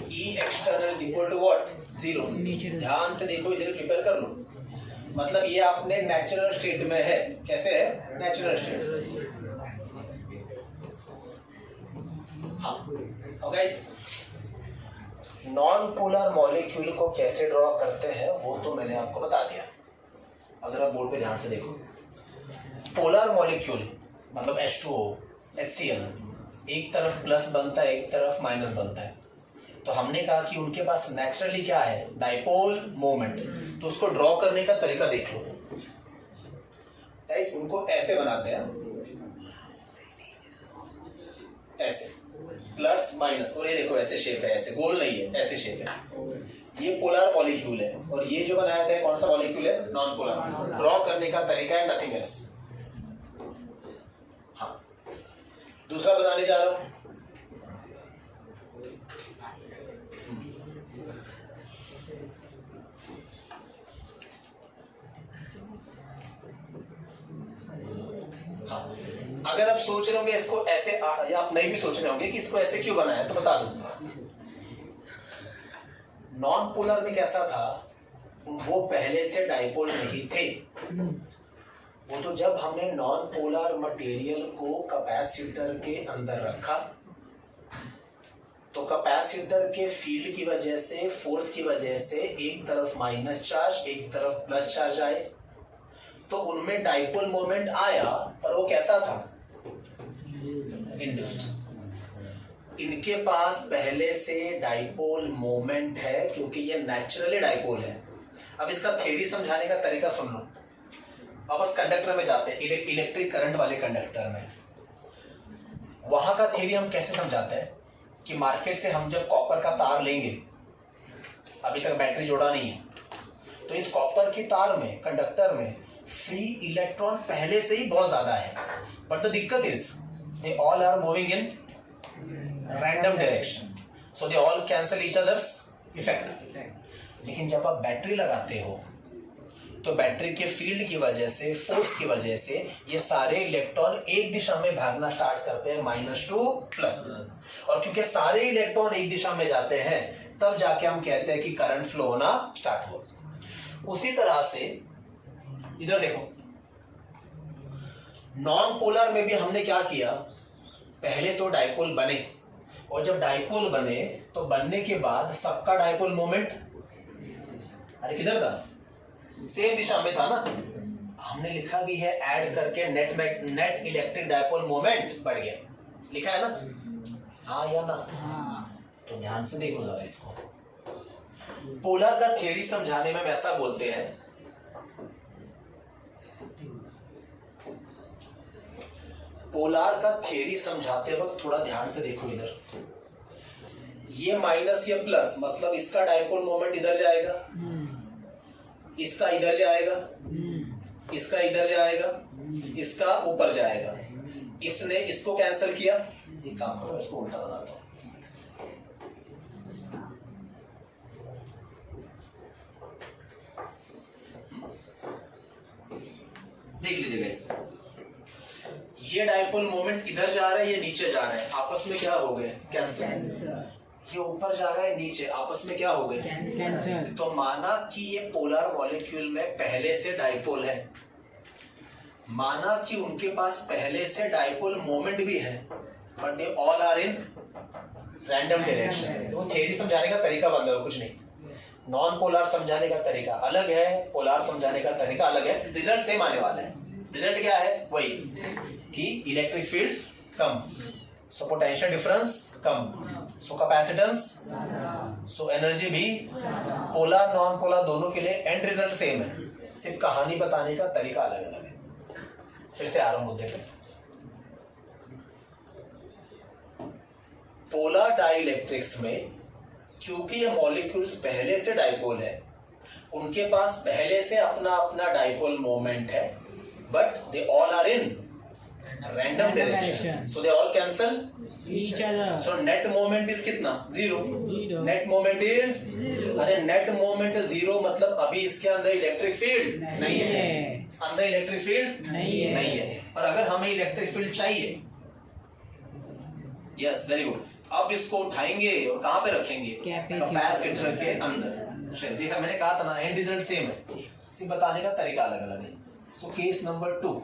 E external is equal to what, 0। ध्यान से देखो, इधर प्रिपेयर कर लो, मतलब ये आपने नेचुरल स्टेट में है। कैसे है, नेचुरल स्टेट। हाँ, और गाइस नॉन पोलर मॉलिक्यूल को कैसे ड्रॉ करते हैं वो तो मैंने आपको बता दिया। अब जरा बोर्ड पे ध्यान से देखो, पोलर मॉलिक्यूल मतलब H2O, HCl, एक तरफ प्लस बनता है, एक तरफ माइनस बनता है। तो हमने कहा कि उनके पास नेचुरली क्या है, डाइपोल मोमेंट। तो उसको ड्रॉ करने का तरीका देख लो। गाइस उनको ऐसे बनाते हैं, ऐसे प्लस माइनस, और ये देखो ऐसे शेप है, ऐसे गोल नहीं है, ऐसे शेप है। ये पोलर मॉलिक्यूल है, और ये जो बनाया था कौन सा मॉलिक्यूल है, नॉन पोलर। ड्रॉ करने का तरीका है नथिंग एल्स। हाँ, दूसरा बनाने जा रहा हूं, अगर आप सोच रहे होंगे इसको ऐसे या आप नहीं भी सोच रहे होंगे कि इसको ऐसे क्यों बनाया, तो बता दूं। नॉन पोलर में कैसा था, वो पहले से डाइपोल नहीं थे। वो तो जब हमने नॉन पोलर मटेरियल को कैपेसिटर के अंदर रखा तो कैपेसिटर के फील्ड की वजह से, फोर्स की वजह से एक तरफ माइनस चार्ज एक तरफ प्लस चार्ज आए, तो उनमें डाइपोल मोमेंट आया, और वो कैसा था, इंड्यूस्ड। इनके पास पहले से डाइपोल मोमेंट है क्योंकि ये नेचुरली डाइपोल है। अब इसका थ्योरी समझाने का तरीका सुन लो। वापस कंडक्टर में जाते हैं, इलेक्ट्रिक करंट वाले कंडक्टर में। वहां का थ्योरी हम कैसे समझाते हैं कि मार्केट से हम जब कॉपर का तार लेंगे, अभी तक बैटरी जोड़ा नहीं है, तो इस कॉपर की तार में, कंडक्टर में फ्री इलेक्ट्रॉन पहले से ही बहुत ज्यादा है, बट द दिक्कत is they all are moving in random direction, so they all cancel each others effect. लेकिन जब आप बैटरी लगाते हो तो बैटरी के फील्ड की वजह से, फोर्स की वजह से ये सारे इलेक्ट्रॉन एक दिशा में भागना स्टार्ट करते हैं, माइनस टू प्लस। और क्योंकि सारे इलेक्ट्रॉन एक दिशा में जाते हैं, तब जाके हम कहते हैं कि करंट फ्लो होना स्टार्ट हो। उसी तरह से इधर देखो, नॉन पोलर में भी हमने क्या किया, पहले तो डाइपोल बने, और जब डाइपोल बने तो बनने के बाद सबका डाइपोल मोमेंट, अरे किधर था, सेम दिशा में था ना। हमने लिखा भी है ऐड करके नेट इलेक्ट्रिक डाइपोल मोमेंट बढ़ गया, लिखा है ना, हाँ या ना? तो ध्यान से देखो जरा इसको। पोलर का थ्योरी समझाने में हम ऐसा बोलते हैं, पोलर का थ्योरी समझाते वक्त थोड़ा ध्यान से देखो इधर, ये माइनस या प्लस, मतलब इसका डाइपोल मोमेंट इधर जाएगा, इसका इधर जाएगा, इसका इधर जाएगा, इसका ऊपर जाएगा। इसने इसको कैंसिल किया, एक काम करो इसको उल्टा बनाता हूं, देख लीजिएगा इसे। ये डाइपोल मोमेंट इधर जा रहा है, ये नीचे जा रहा है, आपस में क्या हो गए, कैंसिल। ये ऊपर जा रहा है, नीचे, आपस में क्या हो गए, कैंसिल। तो माना कि ये पोलर मॉलिक्यूल में पहले से डाइपोल है, माना कि उनके पास पहले से डाइपोल मोमेंट भी है, but they all are in random direction. तो थ्योरी समझाने का तरीका बदल है, कुछ नहीं। नॉन पोलर समझाने का तरीका अलग है, पोलर समझाने का तरीका अलग है, रिजल्ट सेम आने वाला है। रिजल्ट क्या है, वही कि इलेक्ट्रिक फील्ड कम, सो पोटेंशियल डिफरेंस कम, सो कैपेसिटेंस, सो एनर्जी भी। पोलर नॉन पोलर दोनों के लिए एंड रिजल्ट सेम है, सिर्फ कहानी बताने का तरीका अलग अलग है। फिर से आ रहा हूं मुद्दे पे। पोलर डाइइलेक्ट्रिक्स में क्योंकि ये मॉलिक्यूल्स पहले से डाइपोल है, उनके पास पहले से अपना अपना डाइपोल मोमेंट है, but they all are in random direction, so they all cancel each other. So net moment is कितना, जीरो। नेट मोमेंट इज, अरे नेट मोमेंट जीरो मतलब अभी इसके अंदर इलेक्ट्रिक फील्ड नहीं है, अंदर इलेक्ट्रिक फील्ड नहीं है। और अगर हमें इलेक्ट्रिक फील्ड चाहिए, यस वेरी गुड, अब इसको उठाएंगे और कहां पे रखेंगे, कैपेसिटर के अंदर। देखा, मैंने कहा था ना, एंड रिजल्ट सेम है, सिर्फ बताने का तरीका अलग अलग है। So case number 2,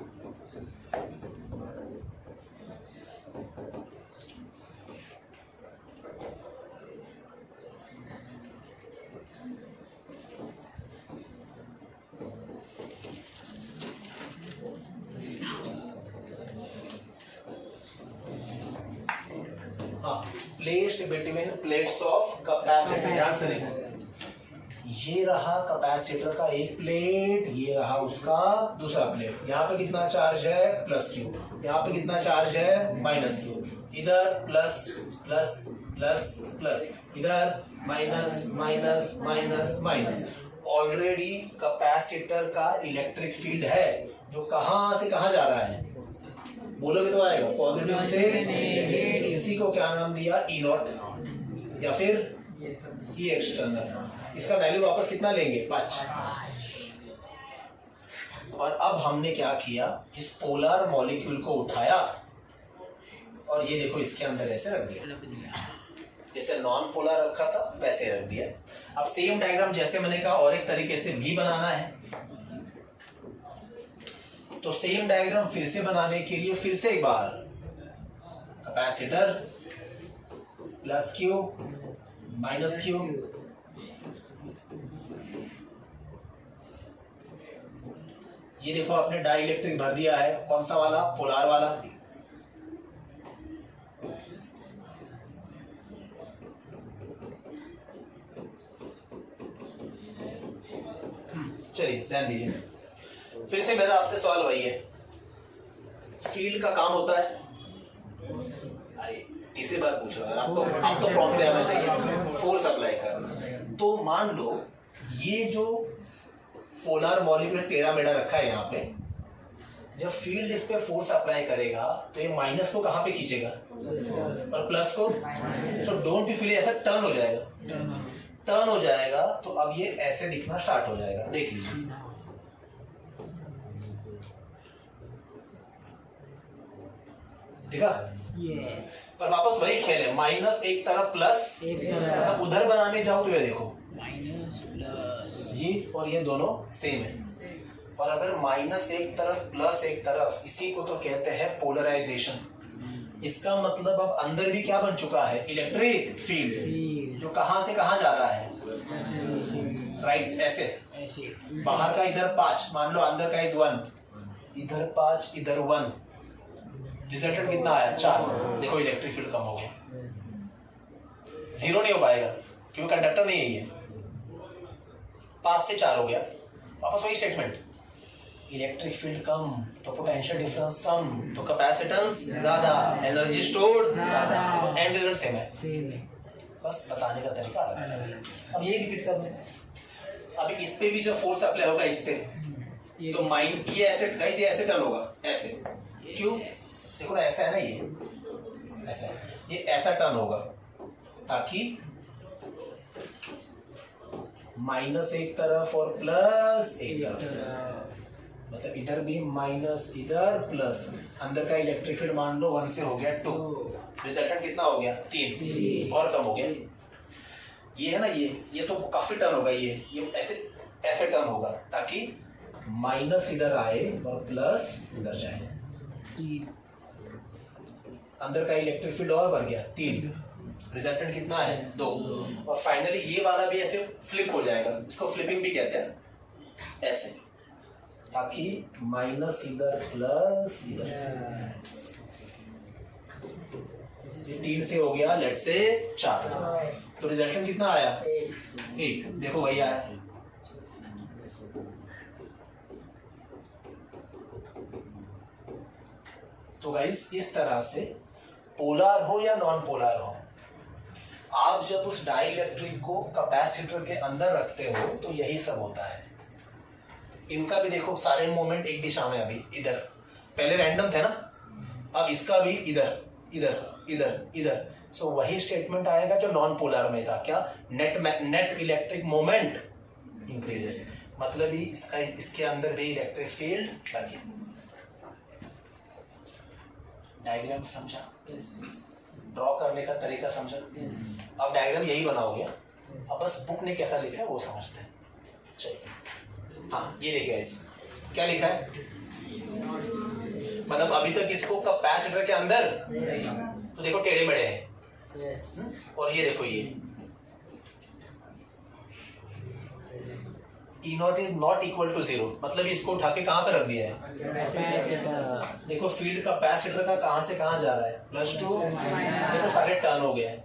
placed between plates of capacitor. ध्यान से देखो, ये रहा कैपेसिटर का एक प्लेट, ये रहा उसका दूसरा प्लेट। यहाँ पे कितना चार्ज है, प्लस क्यू, यहाँ पे कितना चार्ज है, माइनस क्यू। इधर प्लस प्लस प्लस प्लस, इधर minus minus minus minus. Already capacitor का इलेक्ट्रिक फील्ड है जो कहां से कहां जा रहा है, बोलोगे तो आएगा पॉजिटिव से। इसी को क्या नाम दिया, ई नॉट या फिर ई एक्सटर्नल। इसका वैल्यू वापस कितना लेंगे, 5। और अब हमने क्या किया, इस पोलर मॉलिक्यूल को उठाया और ये देखो इसके अंदर ऐसे रख दिया, जैसे नॉन पोलर रखा था वैसे रख दिया। अब सेम डायग्राम जैसे मैंने कहा और एक तरीके से भी बनाना है, तो सेम डायग्राम फिर से बनाने के लिए फिर से एक बार capacitor plus Q minus Q, ये देखो आपने डाई इलेक्ट्रिक भर दिया है, कौन सा वाला, पोलर वाला। चलिए ध्यान दीजिए, फिर से मेरा आपसे सवाल वही है, फील्ड का काम होता है, अरे तीसरी बार पूछ रहा हूं, आपको प्रॉम्प्ट आना चाहिए, फोर्स अप्लाई करना। तो मान लो ये जो पोलर मॉलिक्यूल टेढ़ा मेढ़ा रखा है यहाँ पे, जब फील्ड इस पे फोर्स अप्लाई करेगा तो ये माइनस को कहाँ पे खींचेगा और प्लस को, सो डोंट यू फील, ऐसा टर्न हो जाएगा, टर्न हो जाएगा तो अब ये ऐसे दिखना स्टार्ट हो जाएगा, देख लीजिए। देखा, पर वापस वही खेल है, माइनस एक तरफ प्लस एक तरफ, अब उधर बनाने जाओ तो ये देखो माइनस प्लस, ये और ये दोनों सेम है, और अगर माइनस एक तरफ प्लस एक तरफ, इसी को तो कहते हैं पोलराइजेशन। इसका मतलब अब अंदर भी क्या बन चुका है, इलेक्ट्रिक फील्ड, जो कहां से कहां जा रहा है, राइट, ऐसे ऐसे, बाहर का इधर 5 मान लो, अंदर का इज 1, इधर 5 इधर 1, रिजल्टेंट कितना आया 4, देखो इलेक्ट्रिक फील्ड कम हो गया, 0 नहीं हो पाएगा क्योंकि कंडक्टर नहीं है ये, 5 से 4 हो गया, वापस वही स्टेटमेंट, इलेक्ट्रिक फील्ड कम तो पोटेंशियल डिफरेंस कम तो कैपेसिटेंस ज्यादा, एनर्जी स्टोर्ड ज्यादा, देखो एंड रिजल्ट सेम है, बस बताने का तरीका अलग है। अब ये रिपीट कर लें, अभी इस पे भी जब फोर्स अप्लाई होगा इस पे, तो माइन ये ऐसे गाइस, ये ऐसे टर्न होगा ऐसे, क्यों, देखो ना ऐसा है ना, ये ऐसा है, ये ऐसा टर्न होगा ताकि माइनस एक तरफ और प्लस एक तरफ, मतलब इधर भी माइनस इधर प्लस, अंदर का इलेक्ट्रिक फील्ड मान लो 1 से हो गया 2, रिजल्टेंट कितना हो गया 3 और कम हो गया, ये है ना, ये तो काफी टर्न होगा, ये ऐसे टर्न होगा ताकि माइनस इधर आए और प्लस उधर जाए, अंदर का इलेक्ट्रिक फील्ड और बढ़ गया 3, रिजल्टेंट कितना है 2, और फाइनली ये वाला भी ऐसे फ्लिप हो जाएगा, इसको फ्लिपिंग भी कहते हैं, ऐसे, ताकि माइनस इधर प्लस इधर, ये 3 से हो गया लेट से 4, तो रिजल्टेंट कितना आया 1, देखो वही आया। तो गाइस इस तरह से पोलर हो या नॉन पोलर हो, आप जब उस डाई इलेक्ट्रिक को कैपेसिटर के अंदर रखते हो तो यही सब होता है। इनका भी देखो सारे मोमेंट एक दिशा में, अभी इधर पहले रैंडम थे ना, अब इसका भी इधर इधर इधर इधर, सो वही स्टेटमेंट आएगा जो नॉन पोलर में था, क्या, नेट इलेक्ट्रिक मोमेंट इंक्रीजेस, मतलब ही इसका इसके अंदर भी इलेक्ट्रिक फील्ड बन गया। डायग्राम समझा, ड्रॉ करने का तरीका समझा, अब डायग्राम यही बना हो गया, अब बस बुक ने कैसा लिखा है वो समझते हैं। चलिए, हाँ ये देखिए ऐसे क्या लिखा है, मतलब अभी तक इसको कैपेसिटर के अंदर तो देखो टेढ़े मेढ़े हैं, और ये देखो ये E0 is not equal to 0, मतलब इसको उठा के कहां पे रख दिया है, देखो फील्ड कैपेसिटर का कहां से कहां जा रहा है, +2, देखो सारे टर्न हो गए,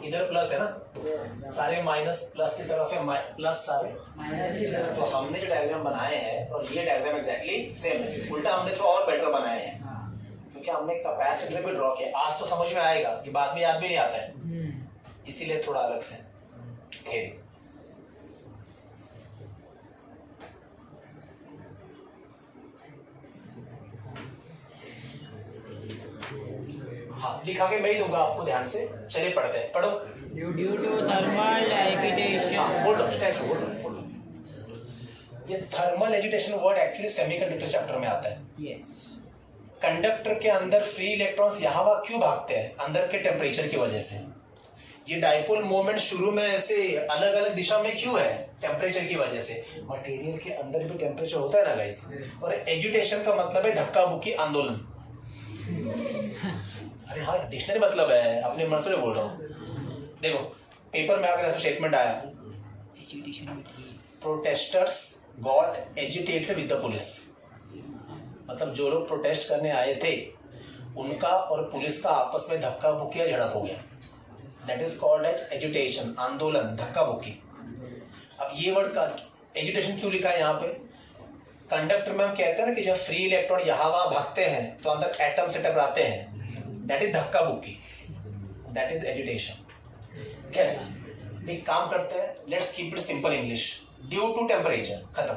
इधर प्लस है ना, सारे माइनस प्लस की तरफ है, प्लस सारे, तो हमने जो डायग्राम बनाए हैं और ये डायग्राम एग्जैक्टली सेम है, उल्टा हमने थोड़ा और बेटर बनाए हैं क्योंकि हमने कैपेसिटर भी ड्रॉ किया। आज तो समझ में आएगा, ये बाद में याद भी नहीं आता है, इसीलिए थोड़ा अलग से खेल। हाँ लिखा के मैं ही दूंगा आपको, ध्यान से चलिए पढ़ते हैं, पढ़ो। ड्यू टू थर्मल एक्सीटेशन, हाँ बोल दो, स्टैचू बोल दो। ये thermal agitation word actually semiconductor chapter में आता है। Yes. कंडक्टर के अंदर फ्री इलेक्ट्रॉन्स यहाँ वहाँ क्यों भागते हैं? अंदर के टेम्परेचर की वजह से। ये डाइपोल मोमेंट शुरू में ऐसे अलग अलग दिशा में क्यों है? टेम्परेचर की वजह से। मटेरियल के अंदर भी टेम्परेचर होता है ना गाइस। और एजिटेशन का मतलब है धक्का मुक्की, आंदोलन। अरे हाँ, डिक्शनरी मतलब है, अपने मन से बोल रहा हूँ। देखो पेपर में अगर ऐसा स्टेटमेंट आया, protesters got agitated with the police, मतलब जो लोग प्रोटेस्ट करने आए थे उनका और पुलिस का आपस में धक्का बुक्की या झड़प हो गया। That is called as agitation, आंदोलन, धक्का बुक्की। अब ये वर्ड का एजिटेशन क्यों लिखा है यहाँ पे? कंडक्टर में हम कहते हैं ना कि जब फ्री इलेक्ट्रॉन यहाँ वहां भागते हैं तो अंदर एटम से टकराते हैं, दैट इज धक्का बुक्की, दैट इज एजिटेशन। एक काम करते हैं, let's keep it simple English. Due to temperature, खत्म।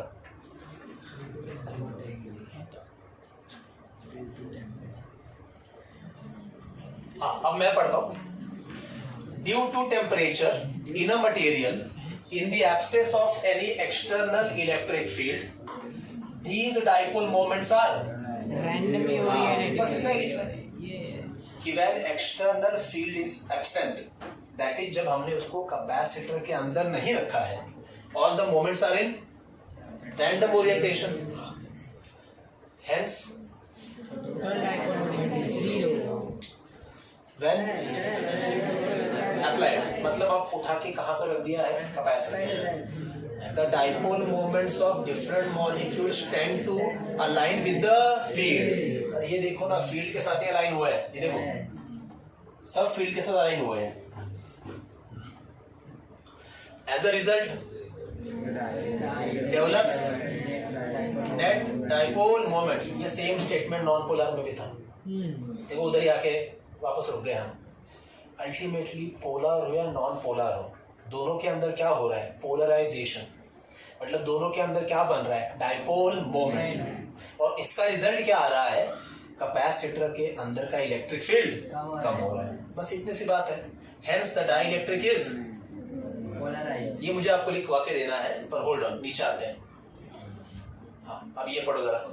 हाँ, अब मैं पढ़ता हूं। Due to temperature in a material in the absence of any external electric field, these dipole moments are Randomly oriented. बस इतना ही लिखना है कि when external field is absent, that is जब हमने उसको कैपेसिटर के अंदर नहीं रखा है, all the moments are in random orientation, hence Total dipole moment is 0. When applied, मतलब आप उठा के कहां पर रख दिया है? Capacitor. The dipole moments of different molecules tend to align with the field. ये देखो ना, फील्ड के साथ ही अलाइन हुआ है, ये देखो सब फील्ड के साथ अलाइन हुए हैं। As a result develops net dipole moment. ये सेम स्टेटमेंट नॉन पोलर में भी था। देखो उधर ही आके वापस रुक गए हम। अल्टीमेटली पोलर हो या नॉन पोलर हो, दोनों के अंदर क्या हो रहा है? पोलराइजेशन, मतलब दोनों के अंदर क्या बन रहा है? Dipole moment. और इसका रिजल्ट क्या आ रहा है? कैपेसिटर के अंदर का इलेक्ट्रिक फील्ड कम हो रहा है। बस इतनी सी बात है। Hence the dielectric is polarized. ये मुझे आपको लिखवा के देना है, पर होल्ड ऑन, नीचे आते हैं। हाँ, अब ये पढ़ो जरा।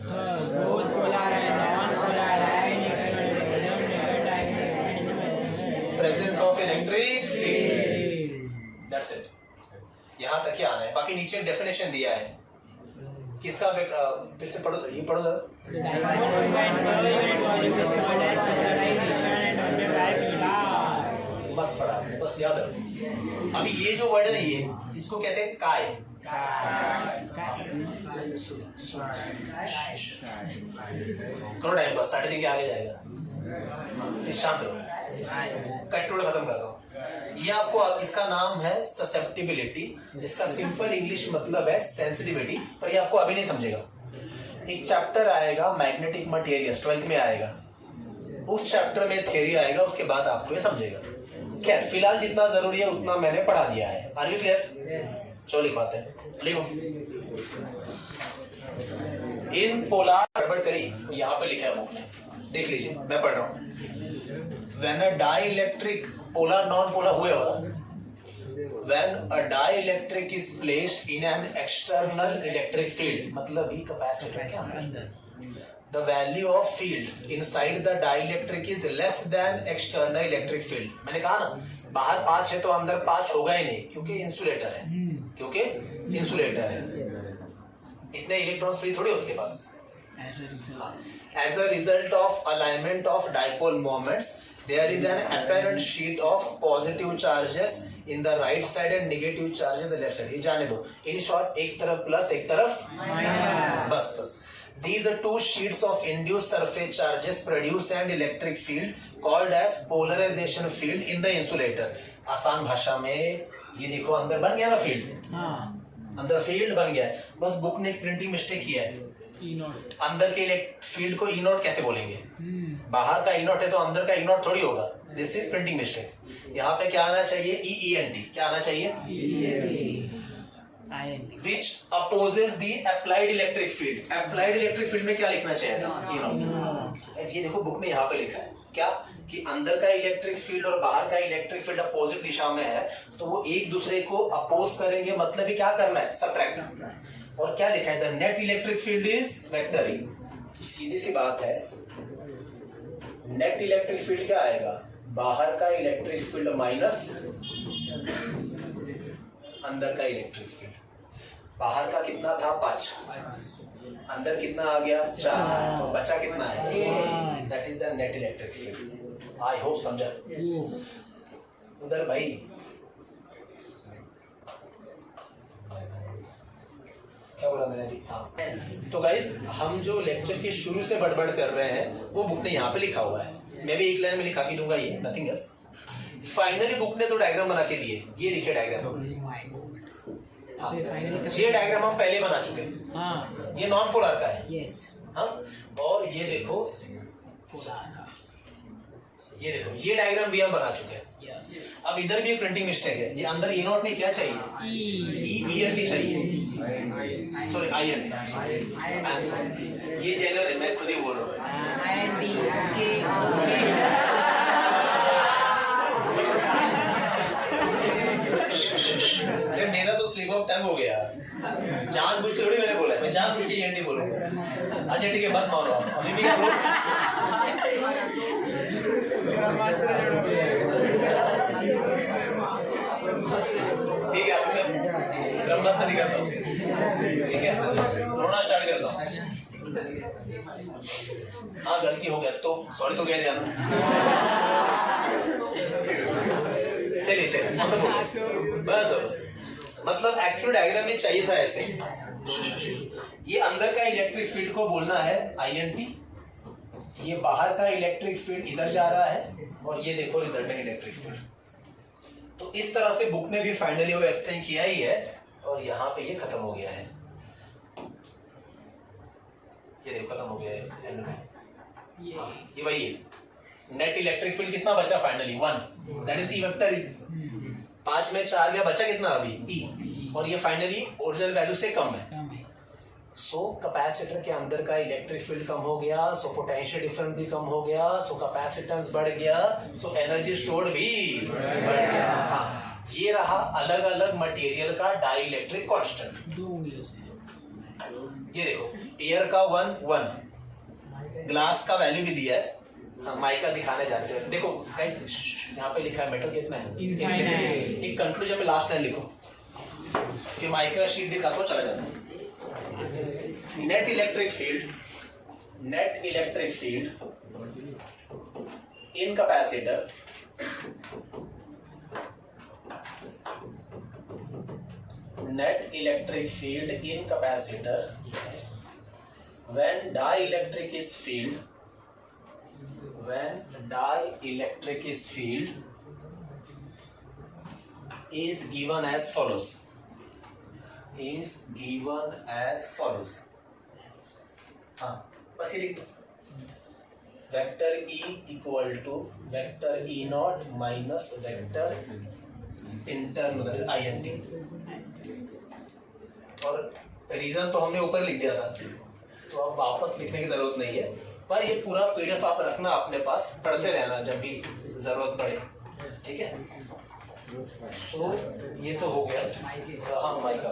Both polar and non-polar presence of electric field, that's it. यहां तक ही आना है, बाकी नीचे डेफिनेशन दिया है किसका। फिर से पढ़ो, ये पढ़ो जरा। बस पढ़ा, बस याद रखो। अभी ये जो वर्ड है, ये इसको कहते हैं काय। करो टाइम पास, 3:30 के आगे जाएगा। शांत रहो, कंट्रोल खत्म कर दो। ये आपको, इसका नाम है ससेप्टिबिलिटी, जिसका सिंपल इंग्लिश मतलब है सेंसिटिविटी, पर ये आपको अभी नहीं समझेगा। एक चैप्टर आएगा मैग्नेटिक मटेरियल्स, 12th में आएगा, उस चैप्टर में थ्योरी आएगा, उसके बाद आपको ये समझेगा। खैर फिलहाल जितना जरूरी है उतना मैंने पढ़ा दिया है। Are you clear? चलो लिखवाते हैं, लिखो। इन पोलर गड़बड़ करी, यहाँ पे लिखा है बुक में, देख लीजिए, मैं पढ़ रहा हूँ। When a dielectric, polar non-polar whoever, when a dielectric is placed in an external electric field, मतलब ही कैपेसिटर के अंदर, the value of field inside the dielectric is less than external electric field। मैंने कहा ना, बाहर 5 है तो अंदर 5 होगा ही नहीं, क्योंकि इंसुलेटर है, क्योंकि इंसुलेटर है। इतने इलेक्ट्रॉन फ्री थोड़ी उसके पास। As a result of alignment of dipole moments, there is an apparent sheet of positive charges in the right side and negative charges in the left side। ये जाने दो। In short, एक तरफ plus, एक तरफ minus. बस बस। These are two sheets of induced surface charges produce an electric field called as polarization field in the insulator। आसान भाषा में ये देखो, अंदर बन गया ना फील्ड, अंदर फील्ड बन गया है। बस बुक ने एक प्रिंटिंग मिस्टेक किया है। अंदर के फील्ड को ई नॉट कैसे बोलेंगे? बाहर का ई नॉट है तो अंदर का ई नॉट थोड़ी होगा। This is printing mistake. यहाँ पे क्या आना चाहिए? EENT। क्या आना चाहिए? Which opposes the applied electric field. Applied electric field में क्या लिखना चाहिए था? E naught. ये देखो बुक में यहाँ पे लिखा है क्या, कि अंदर का इलेक्ट्रिक फील्ड और बाहर का इलेक्ट्रिक फील्ड अपोजिट दिशा में है, तो वो एक दूसरे को अपोज करेंगे। मतलब ही क्या करना है? सबट्रैक्ट। और क्या लिखा है, the net electric field is vector E. तो सीधी सी बात है, नेट इलेक्ट्रिक फील्ड क्या आएगा, बाहर का इलेक्ट्रिक फील्ड माइनस अंदर का इलेक्ट्रिक फील्ड। बाहर का कितना था 5, अंदर कितना आ गया 4, तो बचा कितना है, that is the net electric field. I hope समझा। उधर भाई क्या बोला मैंने अभी, हाँ। तो गाइज हम जो लेक्चर के शुरू से बड़बड़ कर रहे हैं वो बुक ने यहाँ पे लिखा हुआ है, मैं भी एक लाइन में लिखा के दूंगा, ये नथिंग एल्स। फाइनली बुक ने तो डायग्राम बना के दिए, ये देखिए डायग्राम। हाँ, ये डायग्राम हम पहले बना चुके हैं। हाँ, ये नॉन पोलर का है। यस, हाँ, और ये देखो, ये देखो, ये डायग्राम भी हम बना चुके हैं। यस। अब इधर भी एक प्रिंटिंग मिस्टेक है, ये अंदर ई नॉट में क्या चाहिए, ई एन टी चाहिए, सॉरी आई एन टी। ये जनरल है, मैं खुद ही बोल रहा हूँ। अरे मेरा तो स्लिप ऑफ टंग हो गया, जानबूझ के थोड़ी मैंने बोला है, मैं जानबूझ के एन टी बोलूंगा। अच्छा ठीक है, मत मानो आप, अभी भी ठीक है, अब मैं ब्रह्मास्त्र नहीं करता हूँ, ठीक है, रोना स्टार्ट करता हूँ। हाँ गलती हो गया तो सॉरी तो कह दिया ना। चलिए चलिए, बस मतलब एक्चुअल डायग्राम में चाहिए था ऐसे। ये अंदर का इलेक्ट्रिक फील्ड को बोलना है आई एन टी, ये बाहर का इलेक्ट्रिक फील्ड इधर जा रहा है, और ये देखो रिजल्ट है इलेक्ट्रिक फील्ड। तो इस तरह से बुक ने भी फाइनली वो एक्सप्लेन किया ही है, और यहाँ पे ये खत्म हो गया है, ये देखो खत्म हो गया है एंड में। ये वही है, नेट इलेक्ट्रिक फील्ड कितना बचा finally 1, that is E vector E. 5 में 4 गया, बचा कितना अभी ई, और ये फाइनली ओरिजिनल वैल्यू से कम है। सो कैपेसिटर के अंदर का इलेक्ट्रिक फील्ड कम हो गया, सो पोटेंशियल डिफरेंस भी कम हो गया, सो कैपेसिटेंस बढ़ गया, सो एनर्जी स्टोर्ड भी बढ़ गया। हाँ, ये रहा अलग अलग मटेरियल का डाई इलेक्ट्रिक कॉन्स्टेंट। ये देखो, एयर का 1, ग्लास का वैल्यू भी दिया है। हाँ, माइका दिखाने जा रहे हैं, देखो गाइस यहाँ पे लिखा है मेटल कितना है, इनफिनिटी। एक कंक्लूजन में लास्ट लाइन लिखो कि माइका शीट दिखा तो चला जाता है। Net electric field in capacitor net electric field in capacitor when dielectric is given as follows, हाँ बस ये लिख दो, vector E equal to vector E naught minus vector internal I N T. और रीजन तो हमने ऊपर लिख दिया था, तो अब वापस लिखने की जरूरत नहीं है, पर ये पूरा पीडीएफ आप रखना अपने पास, पढ़ते रहना जब भी जरूरत पड़े, ठीक है। सो ये तो हो गया। हाँ माइका